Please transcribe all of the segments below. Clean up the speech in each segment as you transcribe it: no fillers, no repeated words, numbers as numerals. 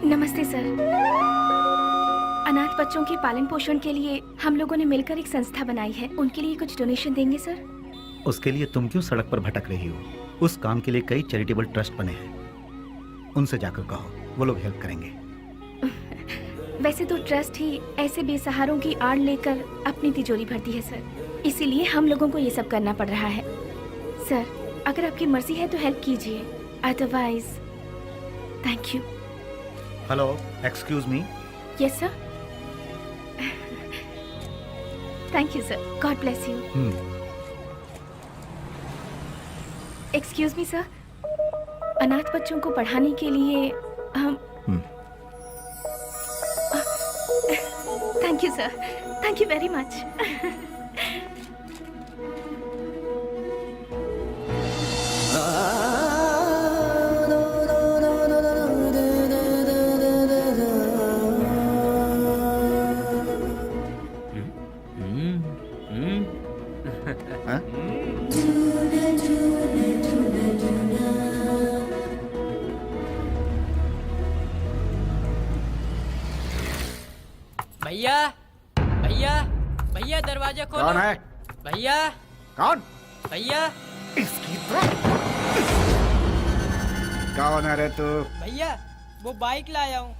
नमस्ते सर। अनाथ बच्चों के पालन पोषण के लिए हम लोगों ने मिलकर एक संस्था बनाई है। उनके लिए कुछ डोनेशन देंगे सर? उसके लिए तुम क्यों सड़क पर भटक रही हो? उस काम के लिए कई चैरिटेबल ट्रस्ट बने हैं, उनसे जाकर कहो, वो लोग हेल्प करेंगे। वैसे तो ट्रस्ट ही ऐसे बेसहारों की आड़ लेकर अपनी तिजोरी भरती है सर, इसीलिए हम लोगों को ये सब करना पड़ रहा है। सर, अगर आपकी मर्जी है तो हेल्प कीजिए, otherwise thank you. Hello, excuse me. Yes sir. Thank you sir, God bless you. Excuse me sir, अनाथ बच्चों को पढ़ाने के लिए हम thank you sir, thank you very much. भैया भैया भैया दरवाजा खोलो। कौन है? भैया। कौन? भैया। इसकी तो कौन है रे तू? भैया वो बाइक लाया हूँ।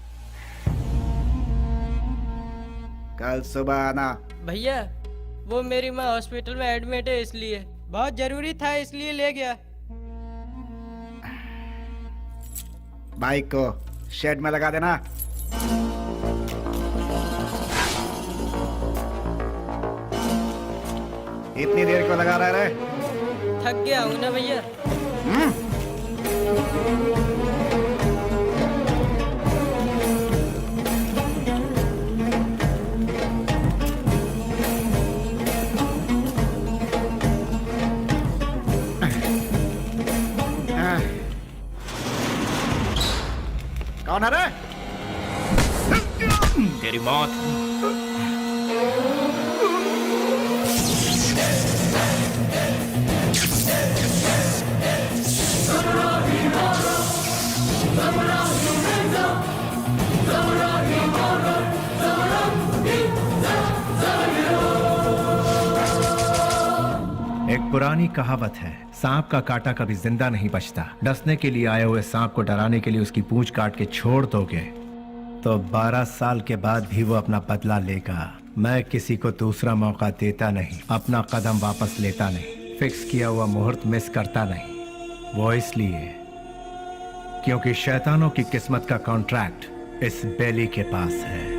कल सुबह आना। भैया वो मेरी माँ हॉस्पिटल में एडमिट है, इसलिए बहुत जरूरी था, इसलिए ले गया। बाइक को शेड में लगा देना। इतनी देर को लगा रहा है? थक गया हूँ ना भैया। कौन है रे? तेरी मौत। एक पुरानी कहावत है, सांप का काटा कभी जिंदा नहीं बचता। डसने के लिए आए हुए सांप को डराने के लिए उसकी पूंछ काट के छोड़ दोगे तो 12 साल के बाद भी वो अपना बदला लेगा। मैं किसी को दूसरा मौका देता नहीं, अपना कदम वापस लेता नहीं, फिक्स किया हुआ मुहूर्त मिस करता नहीं। वो इसलिए क्योंकि शैतानों की किस्मत का कॉन्ट्रैक्ट इस बेली के पास है।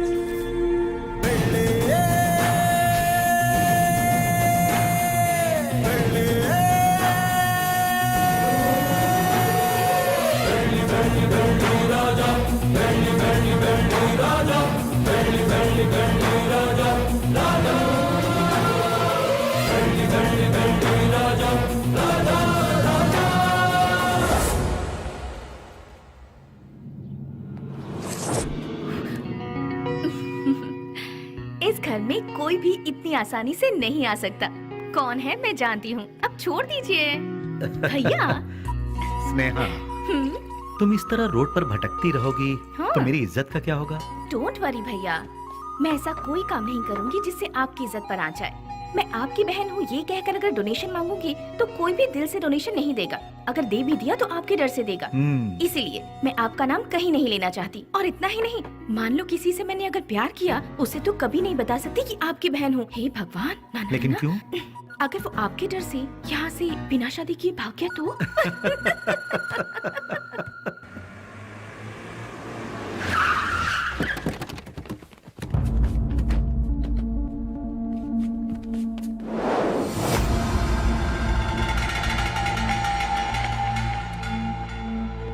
इस घर में कोई भी इतनी आसानी से नहीं आ सकता। कौन है मैं जानती हूँ, अब छोड़ दीजिए। भैया। स्नेहा, तुम इस तरह रोड पर भटकती रहोगी तो मेरी इज्जत का क्या होगा? डोंट वरी भैया, मैं ऐसा कोई काम नहीं करूंगी जिससे आपकी इज्जत पर आ जाए। मैं आपकी बहन हूँ ये कहकर अगर डोनेशन मांगूंगी तो कोई भी दिल से डोनेशन नहीं देगा। अगर दे भी दिया तो आपके डर से देगा। इसीलिए मैं आपका नाम कहीं नहीं लेना चाहती। और इतना ही नहीं, मान लो किसी से मैंने अगर प्यार किया, उसे तो कभी नहीं बता सकती कि आपकी बहन हूँ। हे भगवान, ना, लेकिन ना, क्यों? अगर वो आपके डर से यहाँ से बिना शादी किए भाग गया तो?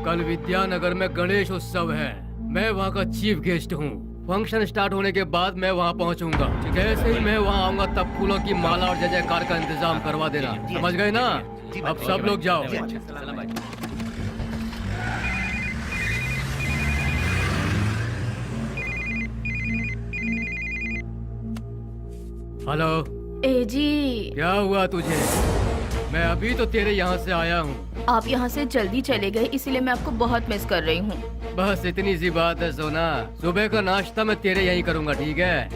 कल विद्यानगर में गणेश उत्सव है, मैं वहाँ का चीफ गेस्ट हूँ। फंक्शन स्टार्ट होने के बाद मैं वहाँ पहुँचूंगा। जैसे ही मैं वहाँ आऊंगा तब फूलों की माला और जय जयकार का इंतजाम करवा देना, समझ गए ना? अब सब लोग जाओ। हेलो। ए जी, क्या हुआ तुझे? मैं अभी तो तेरे यहाँ से आया हूँ। आप यहाँ से जल्दी चले गए, इसीलिए मैं आपको बहुत मिस कर रही हूँ। बस इतनी सी बात है सोना, सुबह का नाश्ता मैं तेरे यहीं करूंगा, ठीक है?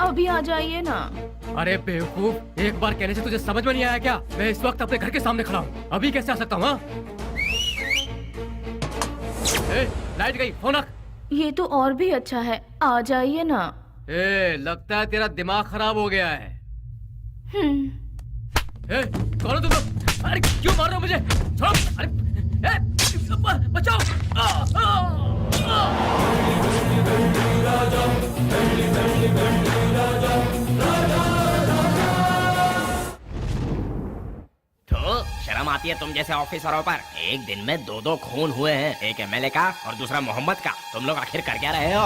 अभी आ जाइए ना। अरे बेवकूफ, एक बार कहने से तुझे समझ में नहीं आया क्या? मैं इस वक्त अपने घर के सामने खड़ा हूँ, अभी कैसे आ सकता हूँ? हाँ? लाइट गई, फोन रख। ये तो और भी अच्छा है, आ जाइए ना। लगता है तेरा दिमाग खराब हो गया है। कौन हो तुम लोग? अरे क्यों मार रहे हो मुझे? छोड़ो! अरे बचाओ! तो शर्म आती है तुम जैसे ऑफिसरों पर? एक दिन में दो खून हुए हैं, एक एमएलए का और दूसरा मोहम्मद का। तुम लोग आखिर कर क्या रहे हो?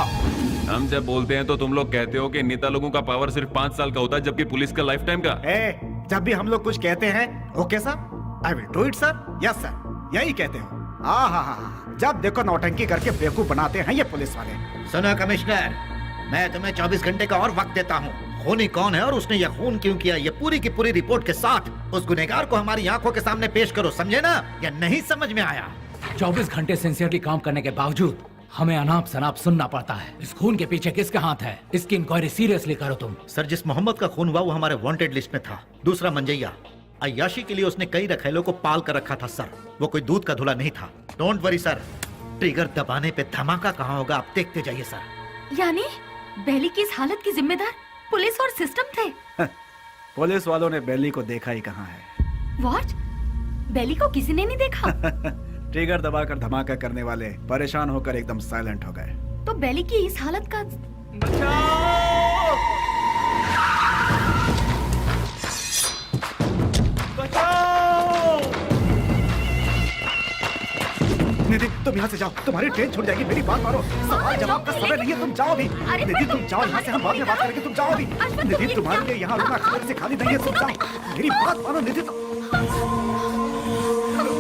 हम जब बोलते हैं तो तुम लोग कहते हो कि नेता लोगों का पावर सिर्फ 5 साल का होता है, जबकि पुलिस का लाइफ टाइम का। जब भी हम लोग कुछ कहते हैं, okay sir, I will do it sir, yes sir, यही कहते हो। जब देखो नौटंकी करके बेवकूफ बनाते हैं ये पुलिस वाले। सुनो कमिश्नर, मैं तुम्हें 24 घंटे का और वक्त देता हूँ। खूनी कौन है और उसने यह खून क्यों किया, ये पूरी की पूरी रिपोर्ट के साथ उस गुनहगार को हमारी आंखों के सामने पेश करो, समझे ना? या नहीं समझ में आया? 24 घंटे सिंसियरली काम करने के बावजूद हमें अनाप शनाप सुनना पड़ता है। इस खून के पीछे किसका हाथ है, इसकी इंक्वायरी सीरियसली करो तुम। सर, जिस मोहम्मद का खून हुआ वो हमारे वांटेड लिस्ट में था। दूसरा मंजैया, अय्याशी के लिए उसने कई रखेलों को पाल कर रखा था सर, वो कोई दूध का धुला नहीं था। डोंट वरी सर, ट्रिगर दबाने पे धमाका कहाँ होगा आप देखते जाइए सर। यानी बेली की इस हालत की जिम्मेदार पुलिस और सिस्टम थे? पुलिस वालों ने बेली को देखा ही कहाँ है। व्हाट? बेली को किसी ने नहीं देखा? ट्रिगर दबाकर धमाका करने वाले परेशान होकर एकदम साइलेंट हो गए। तो बेली की इस हालत का निधि, तुम यहाँ से जाओ, तुम्हारी ट्रेन छूट जाएगी। मेरी बात मानो, सवाल जवाब का समय नहीं है, तुम जाओ भी। निधि तुम जाओ यहाँ से, हम बाद में बात करेंगे, तुम जाओ भी। निधि तुम्हारे लिए यहाँ रुकना खबर से खाली नहीं है, तुम जाओ। मेरी बात मानो निधि,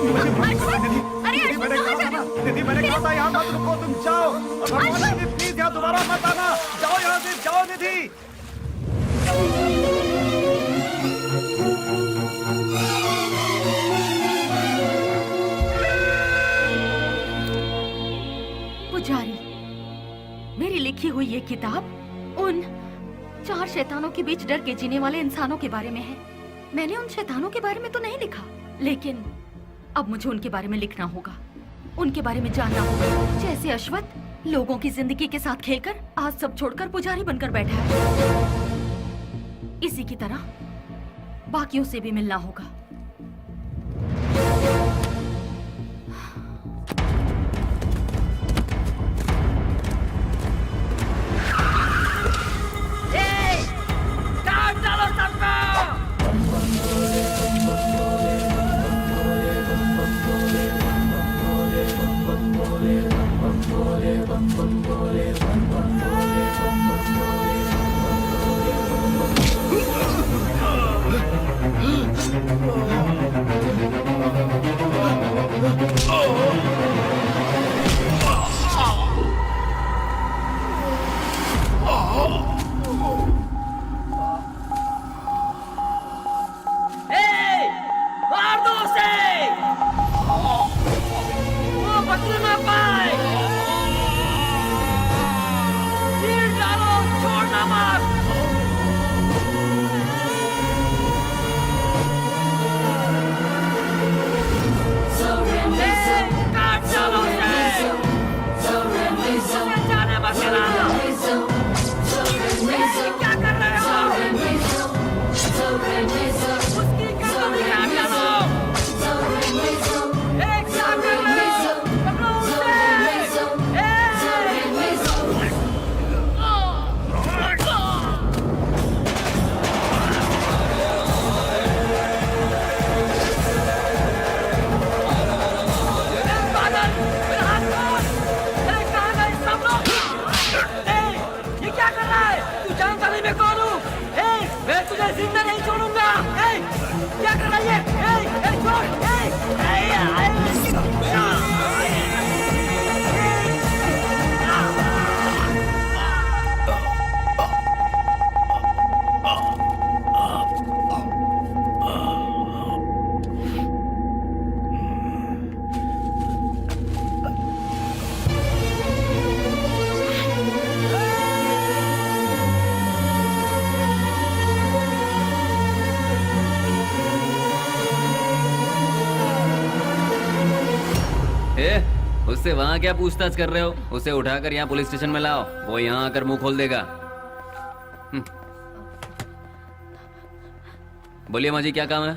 मुझे माफ करो निधि, निधि मैंने कहा था यहाँ मत रुको, तुम जाओ। निधि प्लीज यहाँ दोबारा मत आना, जाओ यहाँ से, जाओ निधि। पुजारी, मेरी लिखी हुई ये किताब उन 4 शैतानों के बीच डर के जीने वाले इंसानों के बारे में है। मैंने उन शैतानों के बारे में तो नहीं लिखा, लेकिन अब मुझे उनके बारे में लिखना होगा, उनके बारे में जानना होगा। जैसे अश्वत्थ लोगों की जिंदगी के साथ खेलकर आज सब छोड़कर पुजारी बनकर बैठा है, इसी की तरह बाकियों से भी मिलना होगा। उससे वहाँ क्या पूछताछ कर रहे हो? उसे उठाकर यहाँ पुलिस स्टेशन में लाओ, वो यहाँ आकर मुंह खोल देगा। बोलिए माँ जी, क्या काम है?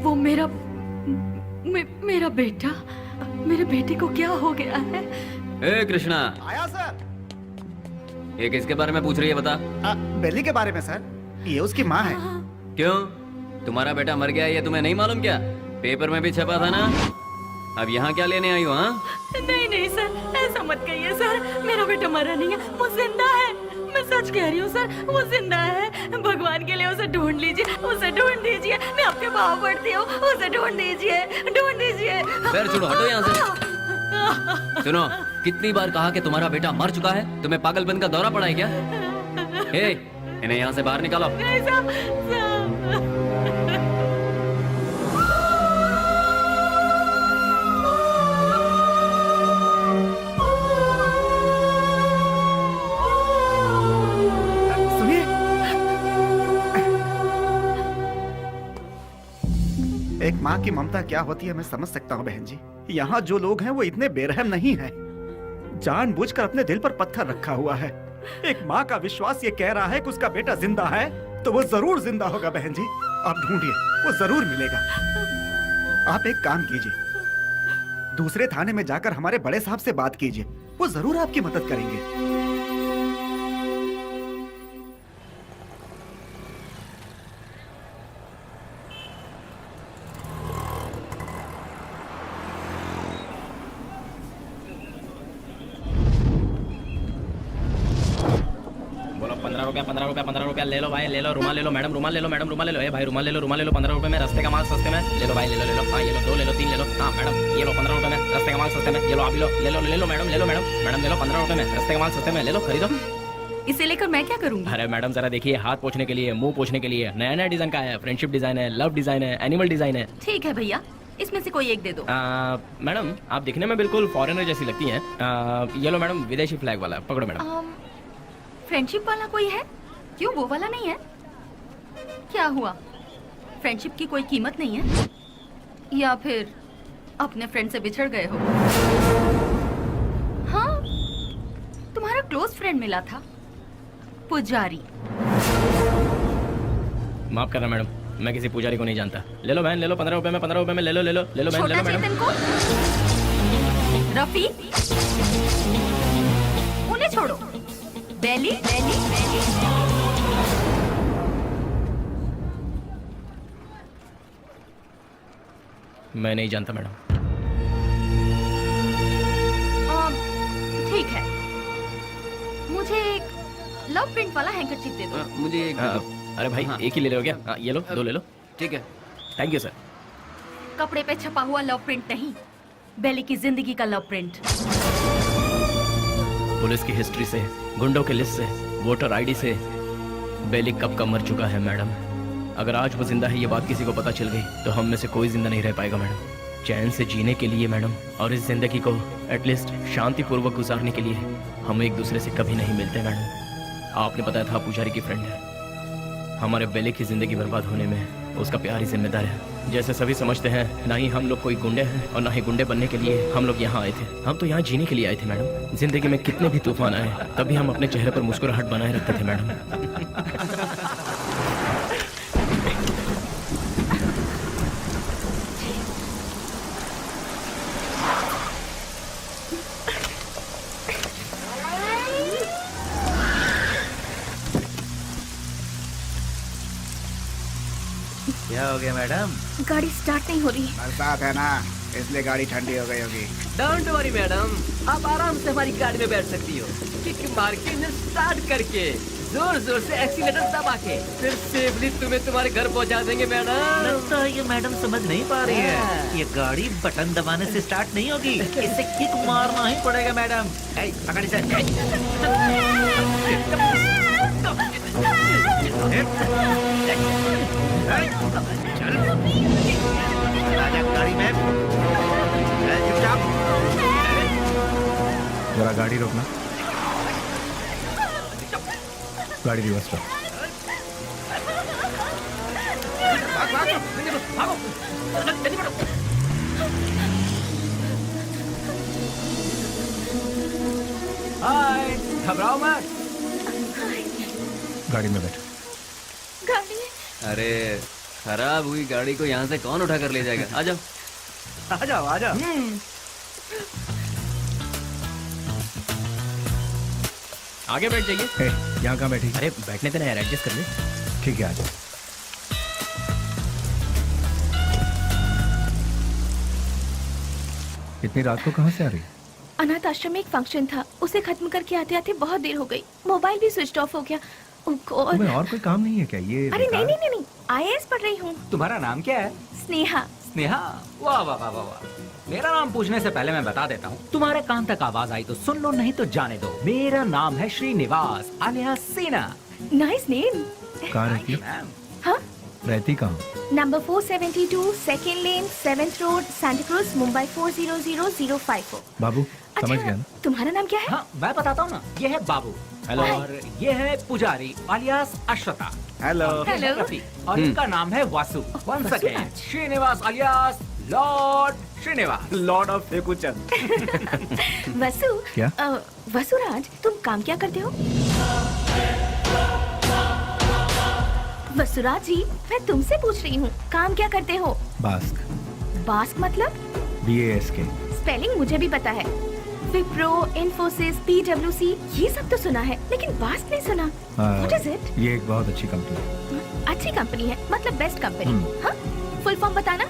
वो मेरा बेटा, मेरे बेटे को क्या हो गया है? ए कृष्णा, आया सर। ये किसके बारे में पूछ रही है बता? बेली के बारे में सर, ये उसकी माँ है। क्यों, तुम्हारा बेटा मर गया ये तुम्हें नहीं मालूम क्या? पेपर में भी छपा था ना। अब यहाँ क्या लेने आई हो? हाँ नहीं सर, ऐसा मत कहिए सर, मेरा बेटा मरा नहीं है, वो जिंदा है। मैं सच कह रही हूँ सर, वो जिंदा है। भगवान के लिए उसे ढूंढ लीजिए, उसे ढूंढ दीजिए, मैं आपके पाँव पड़ती हूँ, उसे ढूंढ दीजिए, ढूंढ दीजिए। पैर छोड़ो, हटो यहाँ से। सुनो, कितनी बार कहा कि तुम्हारा बेटा मर चुका है? तुम्हें पागलपन का दौरा पड़ा है क्या? हे, इन्हें यहाँ से बाहर निकालो। एक माँ की ममता क्या होती है मैं समझ सकता हूँ बहन जी। यहाँ जो लोग हैं वो इतने बेरहम नहीं हैं। जानबूझकर अपने दिल पर पत्थर रखा हुआ है। एक माँ का विश्वास ये कह रहा है कि उसका बेटा जिंदा है, तो वो जरूर जिंदा होगा बहन जी। आप ढूंढिए, वो जरूर मिलेगा। आप एक काम कीजिए, दूसरे थाने में जाकर हमारे बड़े साहब से बात कीजिए, वो जरूर आपकी मदद करेंगे। पंद्रह रुपया ले लो भाई, ले लो। रुमाल ले लो मैडम, रुमाल ले लो मैडम, रुमाल ले लो। ए भाई रुमाल ले लो, रुमाल ले लो। 15 रुपए में रस्ते का माल सस्ते में ले लो भाई, ले लो। हाँ ये लो, 2 ले लो, 3 ले लो। हाँ मैडम ये लो, 15 रुपए में रस्ते का माल सस्ते में। ये लो आप भी लो, ले लो मैडम, ले लो मैडम ले लो, 15 रुपए में रस्ते का माल सस्ते में, ले लो, खरीदो। इसे लेकर मैं क्या करूँगी? अरे मैडम जरा देखिए, हाथ पोंछने के लिए, मुंह पोंछने के लिए नया नया डिजाइन का है। फ्रेंडशिप डिजाइन है, लव डिजाइन है, एनिमल डिजाइन है। ठीक है भैया, इसमें से कोई एक दे दो। मैडम आप दिखने में बिल्कुल फॉरेनर जैसी लगती हैं। ये लो मैडम, विदेशी फ्लैग वाला, पकड़ो मैडम। फ्रेंडशिप वाला कोई है? क्यों, वो वाला नहीं है? क्या हुआ, फ्रेंडशिप की कोई कीमत नहीं है? या फिर अपने फ्रेंड से बिछड़ गए हो? हाँ, तुम्हारा क्लोज फ्रेंड मिला था, पुजारी। माफ करना मैडम, मैं किसी पुजारी को नहीं जानता। ले लो बहन, ले लो, 15 रुपए में, 15 रुपए में ले लो बहन, ले लो मैडम। रफी, उन्हें छोड़ो। बेली, बेली, बेली। मैं नहीं जानता मैडम। ठीक है, मुझे एक लव प्रिंट वाला हैंकरचीफ दे दो। मुझे एक अरे भाई एक ही ले लो क्या? ये लो, 2 ले लो। ठीक है, थैंक यू सर। कपड़े पे छपा हुआ लव प्रिंट नहीं, बेली की जिंदगी का लव प्रिंट। पुलिस की हिस्ट्री से, गुंडों के लिस्ट से, वोटर आईडी से बेली कब का मर चुका है मैडम। अगर आज वो जिंदा है ये बात किसी को पता चल गई तो हम में से कोई जिंदा नहीं रह पाएगा मैडम। चैन से जीने के लिए मैडम, और इस जिंदगी को एटलीस्ट शांतिपूर्वक गुजारने के लिए हम एक दूसरे से कभी नहीं मिलते मैडम। आपने बताया था पुजारी की फ्रेंड है। हमारे बेली की जिंदगी बर्बाद होने में उसका प्यार ही जिम्मेदार है। जैसे सभी समझते हैं, ना ही हम लोग कोई गुंडे हैं और ना ही गुंडे बनने के लिए हम लोग यहाँ आए थे। हम तो यहाँ जीने के लिए आए थे मैडम। जिंदगी में कितने भी तूफान आए तभी हम अपने चेहरे पर मुस्कुराहट बनाए रखते थे मैडम। क्या हो गया मैडम? गाड़ी स्टार्ट नहीं हो रही। बरसात है ना, इसलिए गाड़ी ठंडी हो गई होगी। डोंट वरी मैडम, आप आराम से हमारी गाड़ी में बैठ सकती हो। किक मार के इंजन स्टार्ट करके जोर जोर से एक्सीलेटर दबा के फिर सेफली तुम्हें तुम्हारे घर पहुंचा देंगे मैडम। लगता है ये मैडम समझ नहीं पा रही है। ये गाड़ी बटन दबाने से स्टार्ट नहीं होगी, इसे किक मारना ही पड़ेगा मैडम। पकड़ इसे। चल राजा गाड़ी में। चुपचाप। जरा गाड़ी रोकना, गाड़ी रिवर्स कर। हाय, घबराओ मत। गाड़ी में बैठो। गाड़ी अरे खराब हुई गाड़ी को यहाँ से कौन उठा कर ले जाएगा? आ जाओ। आ जाओ आ जाओ। आगे बैठ जाइए। ए, यहाँ कहाँ बैठी? अरे बैठने देना यार, एडजस्ट कर ले। ठीक है, आ जाओ। इतनी रात को कहाँ से आ रही? अनाथ आश्रम में एक फंक्शन था, उसे खत्म करके आते आते बहुत देर हो गई। मोबाइल भी स्विच ऑफ हो गया। ओह गॉड। तुम्हें और कोई काम नहीं है क्या? ये अरे नहीं नहीं नहीं नहीं, IAS पढ़ रही हूँ। तुम्हारा नाम क्या है? स्नेहा। स्नेहा? वाह वाह वाह वाह वाह। मेरा नाम पूछने से पहले मैं बता देता हूँ, तुम्हारे कान तक आवाज आई तो सुन लो, नहीं तो जाने दो। मेरा नाम है श्रीनिवास आलिया सीना। Nice name. कहाँ रहती है? मैम, हाँ, रहती कहाँ? नंबर 472 सेकेंड लेन 7th road Santa cruise Mumbai 400054। बाबू समझ गया ना? तुम्हारा नाम क्या है? हाँ मैं बताता हूँ ना, ये है बाबू। हेलो। और ये है पुजारी alias Ashwatha. Hello. Hello. Rafi. और इनका नाम है Vasu. Once again, Srinivas alias lord Srinivas. Lord of Fekuchand. Vasu. क्या? वसुराज, तुम काम क्या करते हो? वसुराज जी, मैं तुमसे पूछ रही हूँ, काम क्या करते हो? बास्क। बास्क मतलब? BASK। स्पेलिंग मुझे भी पता है। विप्रो, इन्फोसिस, PwC, ये सब तो सुना है, लेकिन बास्क नहीं सुना। What is it? ये एक बहुत अच्छी कंपनी है। अच्छी कंपनी है, मतलब बेस्ट कंपनी। हम्म। हाँ? फुल फॉर्म बताना।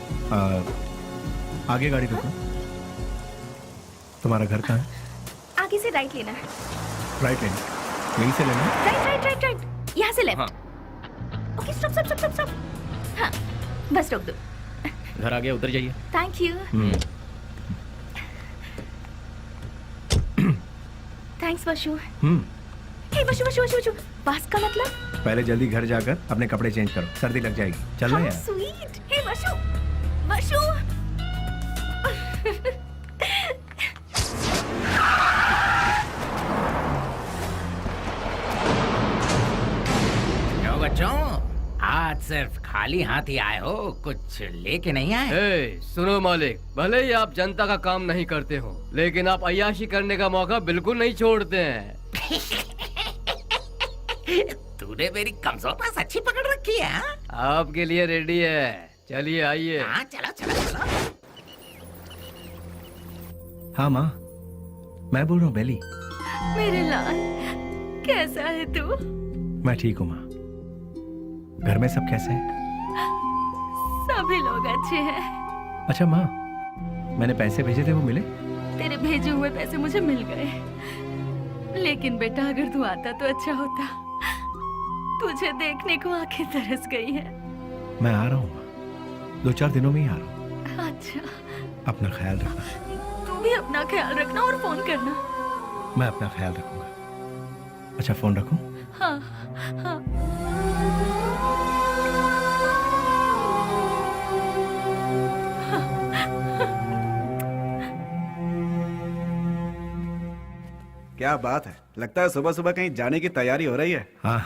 आगे गाड़ी रोको। तुम्हारा घर कहाँ है? आगे से राइट लेना है। राइट लेना। यहीं से लेना है? राइट राइट राइट राइट, यहाँ से left. Okay, stop stop stop stop. हाँ, बस रोक दो। घर आ गया, उतर जाइए। Thank you. थैंक्स वशु। हे वशु वशु वशु वशु, बास्क का मतलब? पहले जल्दी घर जाकर अपने कपड़े चेंज करो, सर्दी लग जाएगी। चल रहा How यार। sweet. हे वशु वशु। क्यों बच्चों, आज सिर्फ खाली हाथ ही आए हो, कुछ लेके नहीं आए? ए, सुनो मालिक, भले ही आप जनता का काम नहीं करते हो, लेकिन आप अय्याशी करने का मौका बिल्कुल नहीं छोड़ते हैं। तूने मेरी कमजोर पास अच्छी पकड़ रखी है। हाँ? आपके लिए रेडी है, चलिए आइए। हाँ, चलो चलो चलो। हाँ माँ, मैं बोल रहा हूँ बेली। मेरे लाल, कैसा है तू? मैं ठीक हूँ माँ। घर में सब कैसे हैं? सभी लोग अच्छे हैं। अच्छा माँ, मैंने पैसे भेजे थे, वो मिले? तेरे भेजे हुए पैसे मुझे मिल गए, लेकिन बेटा अगर तू आता तो अच्छा होता। तुझे देखने को आंखें तरस गई है। मैं आ रहा हूँ माँ, 2-4 दिनों में ही आ रहा हूँ। अच्छा, अपना ख्याल रखना। तू भी अपना ख्याल रखना और फोन करना। मैं अपना ख्याल रखूंगा। अच्छा, फोन रखूं? हाँ हाँ। क्या बात है, लगता है सुबह सुबह कहीं जाने की तैयारी हो रही है। हाँ,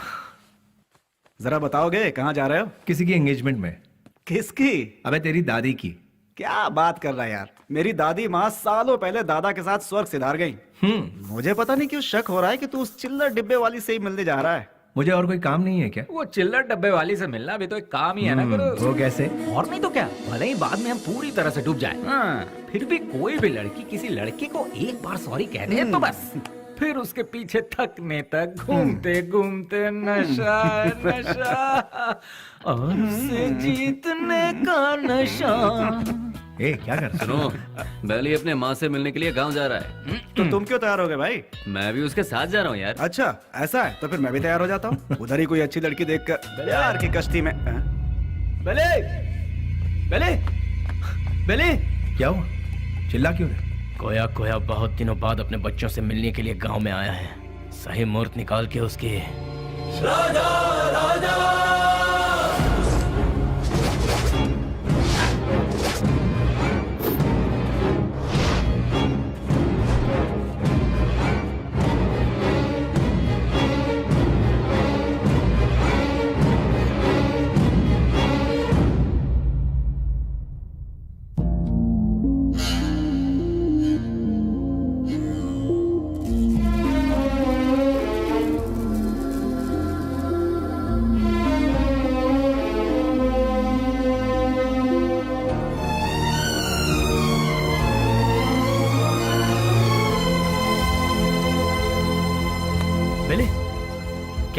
जरा बताओगे कहाँ जा रहे हो? किसी की एंगेजमेंट में। किसकी? अबे तेरी दादी की। क्या बात कर रहा है यार, मेरी दादी माँ सालों पहले दादा के साथ स्वर्ग सिधार गई। मुझे पता नहीं क्यों शक हो रहा है कि तू उस चिल्लर डिब्बे वाली से ही मिलने जा रहा है। मुझे और कोई काम नहीं है क्या? वो चिल्लर डब्बे वाली से मिलना भी तो एक काम ही है ना गुरु। वो कैसे? और नहीं तो क्या, भले ही बाद में हम पूरी तरह से डूब जाए, हाँ, फिर भी कोई भी लड़की किसी लड़के को एक बार सॉरी कह दे तो बस फिर उसके पीछे थकने तक घूमते घूमते नशा नशा और उसे जीतने का नशा। ए, क्या कर रहा है? सुनो, बेली अपने माँ से मिलने के लिए गांव जा रहा है। तो तुम क्यों तैयार हो गए भाई? मैं भी उसके साथ जा रहा हूँ यार। अच्छा ऐसा है, तो फिर मैं भी तैयार हो जाता हूँ। उधर ही कोई अच्छी लड़की देखकर प्यार की कश्ती में। बेले, बेले, बेले। क्या हुआ? चिल्ला क्यों रहे? कोया कोया बहुत दिनों बाद अपने बच्चों से मिलने के लिए गांव में आया है। सही मुहूर्त निकाल के उसके राजा राजा।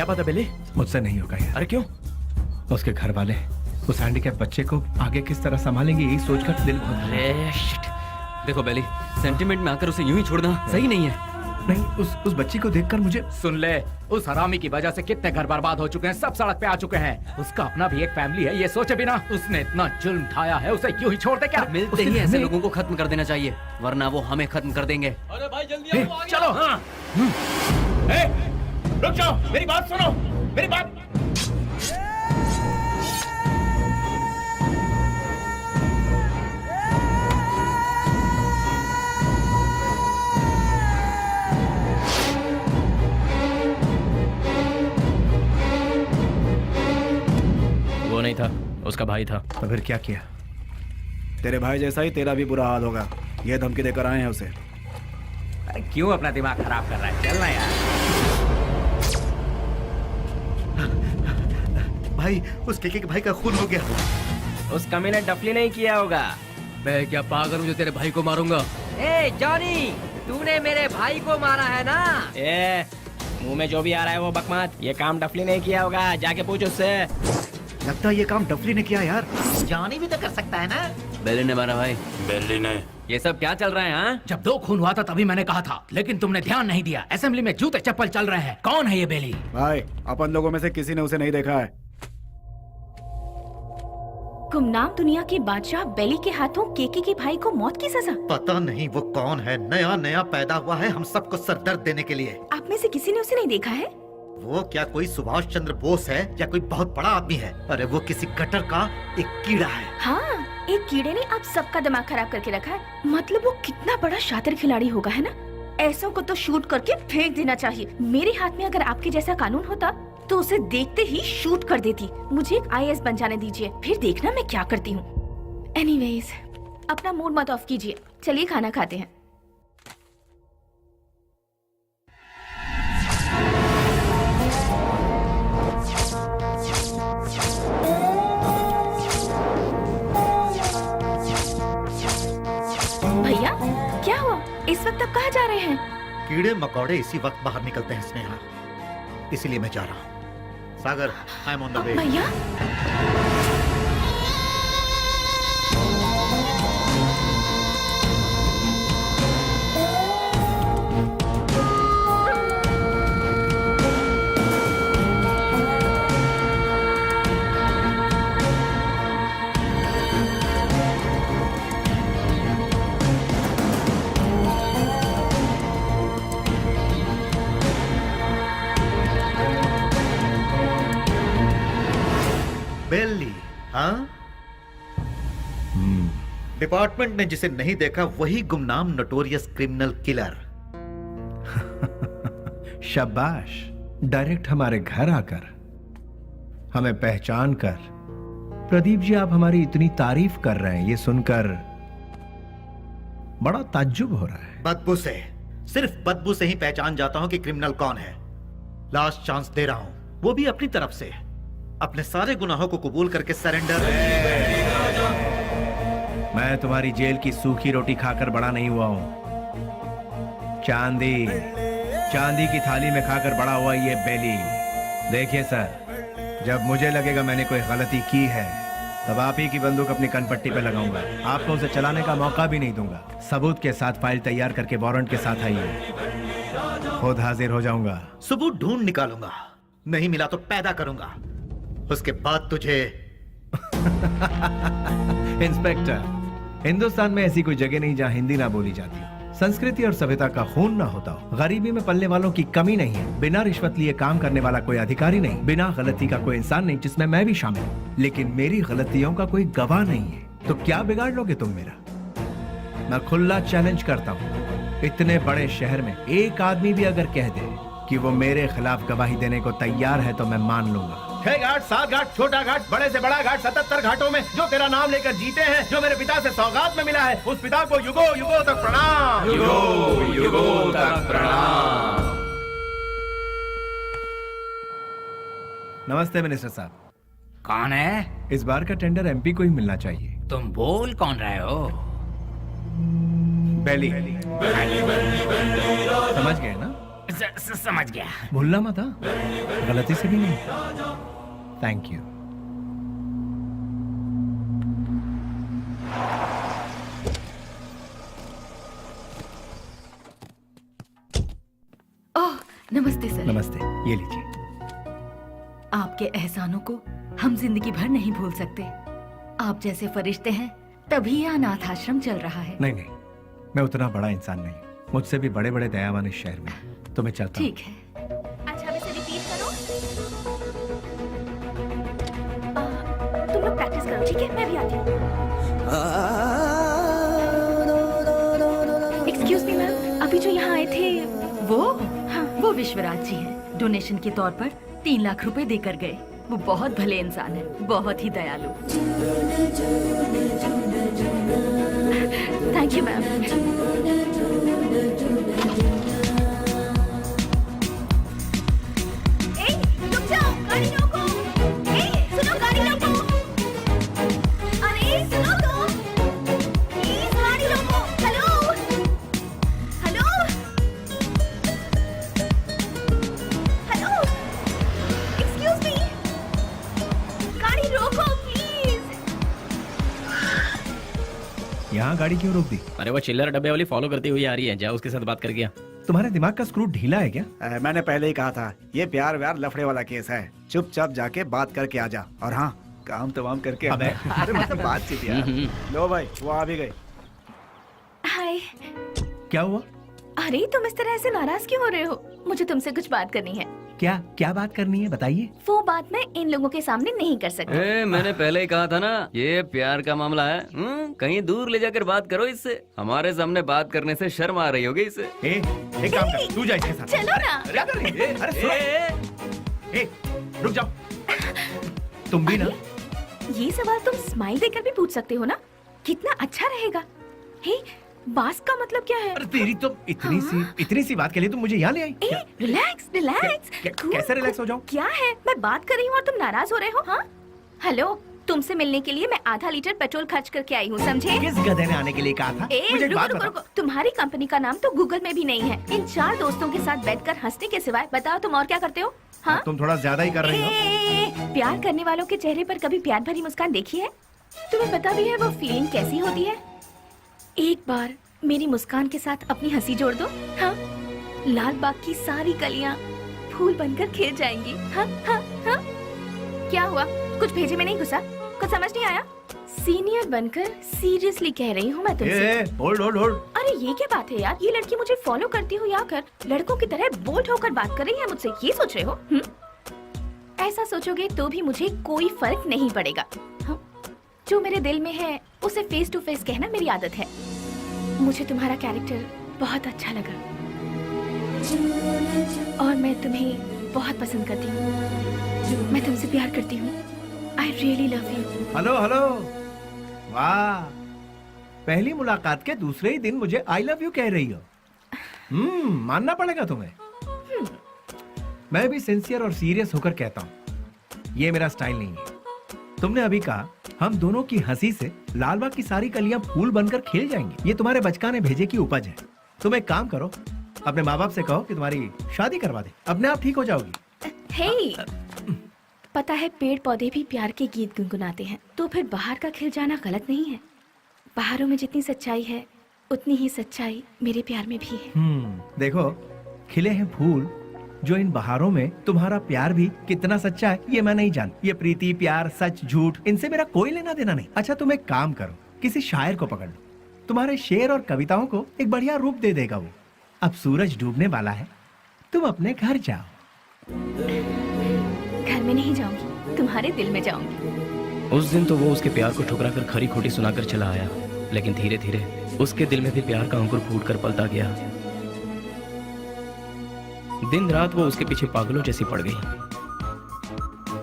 बात है बेली? मुझसे नहीं होगा यार। अरे क्यों? उसके घर वाले उस हैंडीकैप बच्चे को आगे किस तरह संभालेंगे यही सोचकर दिल बहुत। अरे शिट। देखो बेली, सेंटिमेंट में आकर उसे यूं ही छोड़ना सही नहीं है। नहीं, उस बच्ची को देखकर मुझे। सुन ले, उस हरामी की वजह से कितने घर बर्बाद हो चुके हैं, सब सड़क पे आ चुके हैं। उसका अपना भी एक फैमिली है, ये सोचे बिना उसने इतना जुल्म ढाया है, उसे क्यों ही छोड़ दे क्या? मिलते ही ऐसे लोगों को खत्म कर देना चाहिए, वरना वो हमें खत्म कर देंगे। अरे भाई जल्दी आओ, आगे चलो। आओ। रुक जाओ, मेरी बात सुनो, मेरी बात। वो नहीं था, उसका भाई था। तो फिर क्या किया? तेरे भाई जैसा ही तेरा भी बुरा हाल होगा, ये धमकी देकर आए हैं उसे। अरे क्यों अपना दिमाग खराब कर रहा है? चलना यार। भाई, उस केके के भाई का खून हो गया। उस कमी ने डफली नहीं किया होगा। मैं क्या पागल हूँ जो तेरे भाई को मारूंगा? ए जॉनी, तूने मेरे भाई को मारा है ना? ए, मुंह में जो भी आ रहा है वो बकवास। ये काम डफली नहीं किया होगा, जाके पूछ उससे। लगता है ये काम डफली ने किया यार। जॉनी भी तो कर सकता है ना? बेली ने मारा भाई। बेली ने। ये सब क्या चल रहा है? हाँ, जब 2 खून हुआ था तभी मैंने कहा था, लेकिन तुमने ध्यान नहीं दिया। असेंबली में जूते चप्पल चल रहे हैं। कौन है ये बेली? भाई, अपन लोगों में से किसी ने उसे नहीं देखा है। गुमनाम दुनिया के बादशाह बेली के हाथों केके के भाई को मौत की सजा। पता नहीं वो कौन है, नया नया पैदा हुआ है हम सबको सरदर्द देने के लिए। आप में से किसी ने उसे नहीं देखा है? वो क्या कोई सुभाष चंद्र बोस है या कोई बहुत बड़ा आदमी है? अरे वो किसी गटर का एक कीड़ा है। हाँ, एक कीड़े ने आप सबका दिमाग खराब करके रखा है। मतलब वो कितना बड़ा शातिर खिलाड़ी होगा, है ना? ऐसों को तो शूट करके फेंक देना चाहिए। मेरे हाथ में अगर आपके जैसा कानून होता तो उसे देखते ही शूट कर देती। मुझे एक IAS बन जाने दीजिए, फिर देखना मैं क्या करती हूँ। एनीवेज, अपना मूड मत ऑफ कीजिए, चलिए खाना खाते हैं। भैया, क्या हुआ? इस वक्त आप कहाँ जा रहे हैं? कीड़े मकोड़े इसी वक्त बाहर निकलते हैं स्नेहा, इसीलिए मैं जा रहा हूँ। Sagar, I am on the way. भैया, बेली, हाँ? डिपार्टमेंट ने जिसे नहीं देखा वही गुमनाम नोटोरियस क्रिमिनल किलर। शाबाश, डायरेक्ट हमारे घर आकर हमें पहचान कर। प्रदीप जी, आप हमारी इतनी तारीफ कर रहे हैं, ये सुनकर बड़ा ताज्जुब हो रहा है। बदबू से, सिर्फ बदबू से ही पहचान जाता हूं कि क्रिमिनल कौन है। लास्ट चांस दे रहा हूं, वो भी अपनी तरफ से। अपने सारे गुनाहों को कबूल करके सरेंडर। मैं तुम्हारी जेल की सूखी रोटी खाकर बड़ा नहीं हुआ हूं। चांदी की थाली में खाकर बड़ा हुआ ये बेली। देखिए सर, जब मुझे लगेगा मैंने कोई गलती की है तब आप ही की बंदूक अपनी कनपट्टी पे लगाऊंगा। आपको उसे चलाने का मौका भी नहीं दूंगा। सबूत के साथ फाइल तैयार करके वारंट के साथ आइए, खुद हाजिर हो जाऊंगा। सबूत ढूंढ निकालूंगा, नहीं मिला तो पैदा करूंगा, उसके बाद तुझे। इंस्पेक्टर, हिंदुस्तान में ऐसी कोई जगह नहीं जहां हिंदी ना बोली जाती हो, संस्कृति और सभ्यता का खून ना होता हो, गरीबी में पलने वालों की कमी नहीं है, बिना रिश्वत लिए काम करने वाला कोई अधिकारी नहीं, बिना गलती का कोई इंसान नहीं, जिसमें मैं भी शामिल हूँ। लेकिन मेरी गलतियों का कोई गवाह नहीं है, तो क्या बिगाड़ लोगे तुम मेरा? मैं खुला चैलेंज करता हूँ, इतने बड़े शहर में एक आदमी भी अगर कह दे कि वो मेरे खिलाफ गवाही देने को तैयार है तो मैं मान लूंगा। 6 घाट, 7 घाट, छोटा घाट, बड़े से बड़ा घाट, 77 घाटों में जो तेरा नाम लेकर जीते हैं, जो मेरे पिता से सौगात में मिला है, उस पिता को युगो युगो तक प्रणाम। युगो युगो तक प्रणाम। नमस्ते मिनिस्टर साहब। कौन है? इस बार का टेंडर MP को ही मिलना चाहिए। तुम बोल कौन रहे हो? बेली। समझ गए ना? समझ गया। भूलना मत, हाँ? गलती से भी नहीं। Thank you. ओह, नमस्ते सर। नमस्ते, ये लीजिए। आपके एहसानों को हम जिंदगी भर नहीं भूल सकते। आप जैसे फरिश्ते हैं तभी यह अनाथ आश्रम चल रहा है। नहीं नहीं, मैं उतना बड़ा इंसान नहीं, मुझसे भी बड़े बड़े दयावान इस शहर में। तो मैं चलता हूँ। ठीक है। अच्छा, अब इसे रिपीट करो। तुम लोग प्रैक्टिस करो, ठीक है? मैं भी आती हूँ। एक्सक्यूज मी मैम, अभी जो यहाँ आए थे वो हाँ, वो विश्वराज जी हैं। डोनेशन के तौर पर 3 लाख रुपए देकर गए। वो बहुत भले इंसान है, बहुत ही दयालु। Thank you ma'am. रुक जाओ, गाड़ी रोको। सुनो, गाड़ी रोको। अरे सुनो तो, प्लीज गाड़ी रोको। Hello hello hello, excuse me, गाड़ी रोको प्लीज। यहाँ गाड़ी क्यों रोक दी? अरे वो चिल्लर डब्बे वाली फॉलो करती हुई आ रही है, जाओ उसके साथ बात करके आ। तुम्हारे दिमाग का स्क्रू ढीला है क्या? मैंने पहले ही कहा था, ये प्यार व्यार लफड़े वाला केस है। चुपचाप जाके बात करके आ जा, और हाँ, काम तमाम करके आना। अरे मतलब बातचीत यार। लो भाई, वो आ भी गई। हाय। क्या हुआ? अरे तुम इस तरह से नाराज क्यों हो रहे हो? मुझे तुमसे कुछ बात करनी है। क्या क्या बात करनी है, बताइए। वो बात मैं इन लोगों के सामने नहीं कर सकती। मैंने पहले ही कहा था ना, ये प्यार का मामला है। कहीं दूर ले जाकर बात करो इससे। हमारे सामने बात करने से शर्म आ रही होगी इसे। एक काम कर, तू जा इसके साथ। चलो ना। क्या कर रही है? अरे सुनो। रुक जाओ। तुम भी ना। ये सवाल तुम स्माइल देकर भी पूछ सकते हो ना? कितना अच्छा रहेगा। हे, बास का मतलब क्या है? अरे तेरी तो इतनी सी बात के लिए तुम मुझे यहाँ ले आई। Relax relax. कैसे रिलैक्स हो जाऊँ? क्या है, मैं बात कर रही हूँ और तुम नाराज हो रहे हो? हाँ हेलो, तुमसे मिलने के लिए मैं आधा लीटर पेट्रोल खर्च करके आई हूँ, समझे? किस गधे ने आने के लिए कहा था? मुझे एक बात बताओ। तुम्हारी कंपनी का नाम तो गूगल में भी नहीं है। इन 4 दोस्तों के साथ बैठकर हंसने के सिवाय बताओ तुम और क्या करते हो? हाँ, तुम थोड़ा ज्यादा ही कर रही हो। प्यार करने वालों के चेहरे पर कभी प्यार भरी मुस्कान देखी है? तुम्हें पता भी है वो फीलिंग कैसी होती है? एक बार मेरी मुस्कान के साथ अपनी हंसी जोड़ दो। हाँ, लाल बाग की सारी कलियां फूल बनकर खिल जाएंगी। हाँ हाँ हाँ। क्या हुआ, कुछ भेजे में नहीं घुसा? कुछ समझ नहीं आया? सीनियर बनकर सीरियसली कह रही हूँ मैं तुमसे। Hold hold hold. अरे ये क्या बात है यार, ये लड़की मुझे फॉलो करती हुई आकर लड़कों की तरह बोल्ड होकर बात कर रही है मुझसे, ये सोच रहे हो? ऐसा सोचोगे तो भी मुझे कोई फर्क नहीं पड़ेगा। हाँ? जो मेरे दिल में है उसे फेस टू फेस कहना मेरी आदत है। मुझे तुम्हारा कैरेक्टर बहुत अच्छा लगा और मैं तुम्हें बहुत पसंद करती हूँ। मैं तुमसे प्यार करती हूँ। I really love you. Hello hello, वाह, पहली मुलाकात के दूसरे ही दिन मुझे आई लव यू कह रही हो। मानना पड़ेगा तुम्हें। मैं भी सिंसियर और सीरियस होकर कहता हूँ, ये मेरा स्टाइल नहीं है। तुमने अभी कहा हम दोनों की हंसी से लालबाग की सारी कलियां फूल बनकर खिल जाएंगी। ये तुम्हारे बचकाने भेजे की उपज है। तुम एक काम करो, अपने माँ बाप से कहो कि तुम्हारी शादी करवा दे, अपने आप ठीक हो जाओगी। हे, पता है पेड़ पौधे भी प्यार के गीत गुनगुनाते हैं, तो फिर बाहर का खिल जाना गलत नहीं है। बाहरों में जितनी सच्चाई है उतनी ही सच्चाई मेरे प्यार में भी है। देखो, खिले हैं फूल, जो इन बहारों में तुम्हारा प्यार भी कितना सच्चा है ये मैं नहीं जानती। ये प्रीति, प्यार, सच, झूठ, इनसे मेरा कोई लेना देना नहीं। अच्छा तुम एक काम करो, किसी शायर को पकड़ लो, तुम्हारे शेर और कविताओं को एक बढ़िया रूप दे देगा वो। अब सूरज डूबने वाला है, तुम अपने घर जाओ। घर में नहीं जाऊंगी, तुम्हारे दिल में जाऊंगी। उस दिन तो वो उसके प्यार को ठुकरा कर खरी खोटी सुनाकर चला आया, लेकिन धीरे धीरे उसके दिल में भी प्यार का अंकुर फूट कर पलता गया। दिन रात वो उसके पीछे पागलों जैसी पड़ गई।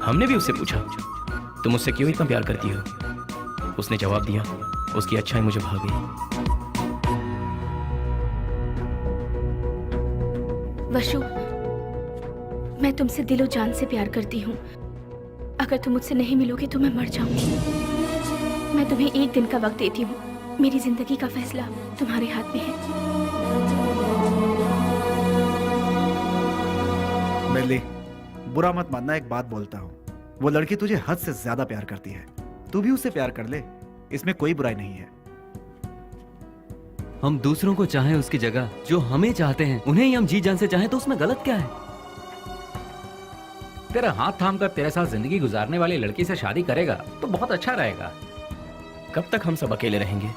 हमने भी उससे पूछा, तुम उससे क्यों इतना प्यार करती हो? उसने जवाब दिया, उसकी अच्छाई मुझे भा गई। वशु, मैं तुमसे दिलो जान से प्यार करती हूँ। अगर तुम मुझसे नहीं मिलोगे तो मैं मर जाऊंगी। मैं तुम्हें एक दिन का वक्त देती हूँ। मेरी जिंदगी का फैसला तुम्हारे हाथ में है। बेली, बुरा मत मानना, एक बात बोलता हूँ, वो लड़की तुझे हद से ज्यादा प्यार करती है, तू भी उससे प्यार कर ले, इसमें कोई बुराई नहीं है। हम दूसरों को चाहें उसकी जगह जो हमें चाहते हैं उन्हें ही हम जी जान से चाहें तो उसमें गलत क्या है? तेरा हाथ थाम कर तेरे साथ जिंदगी गुजारने वाली लड़की से शादी करेगा तो बहुत अच्छा रहेगा। कब तक हम सब अकेले रहेंगे?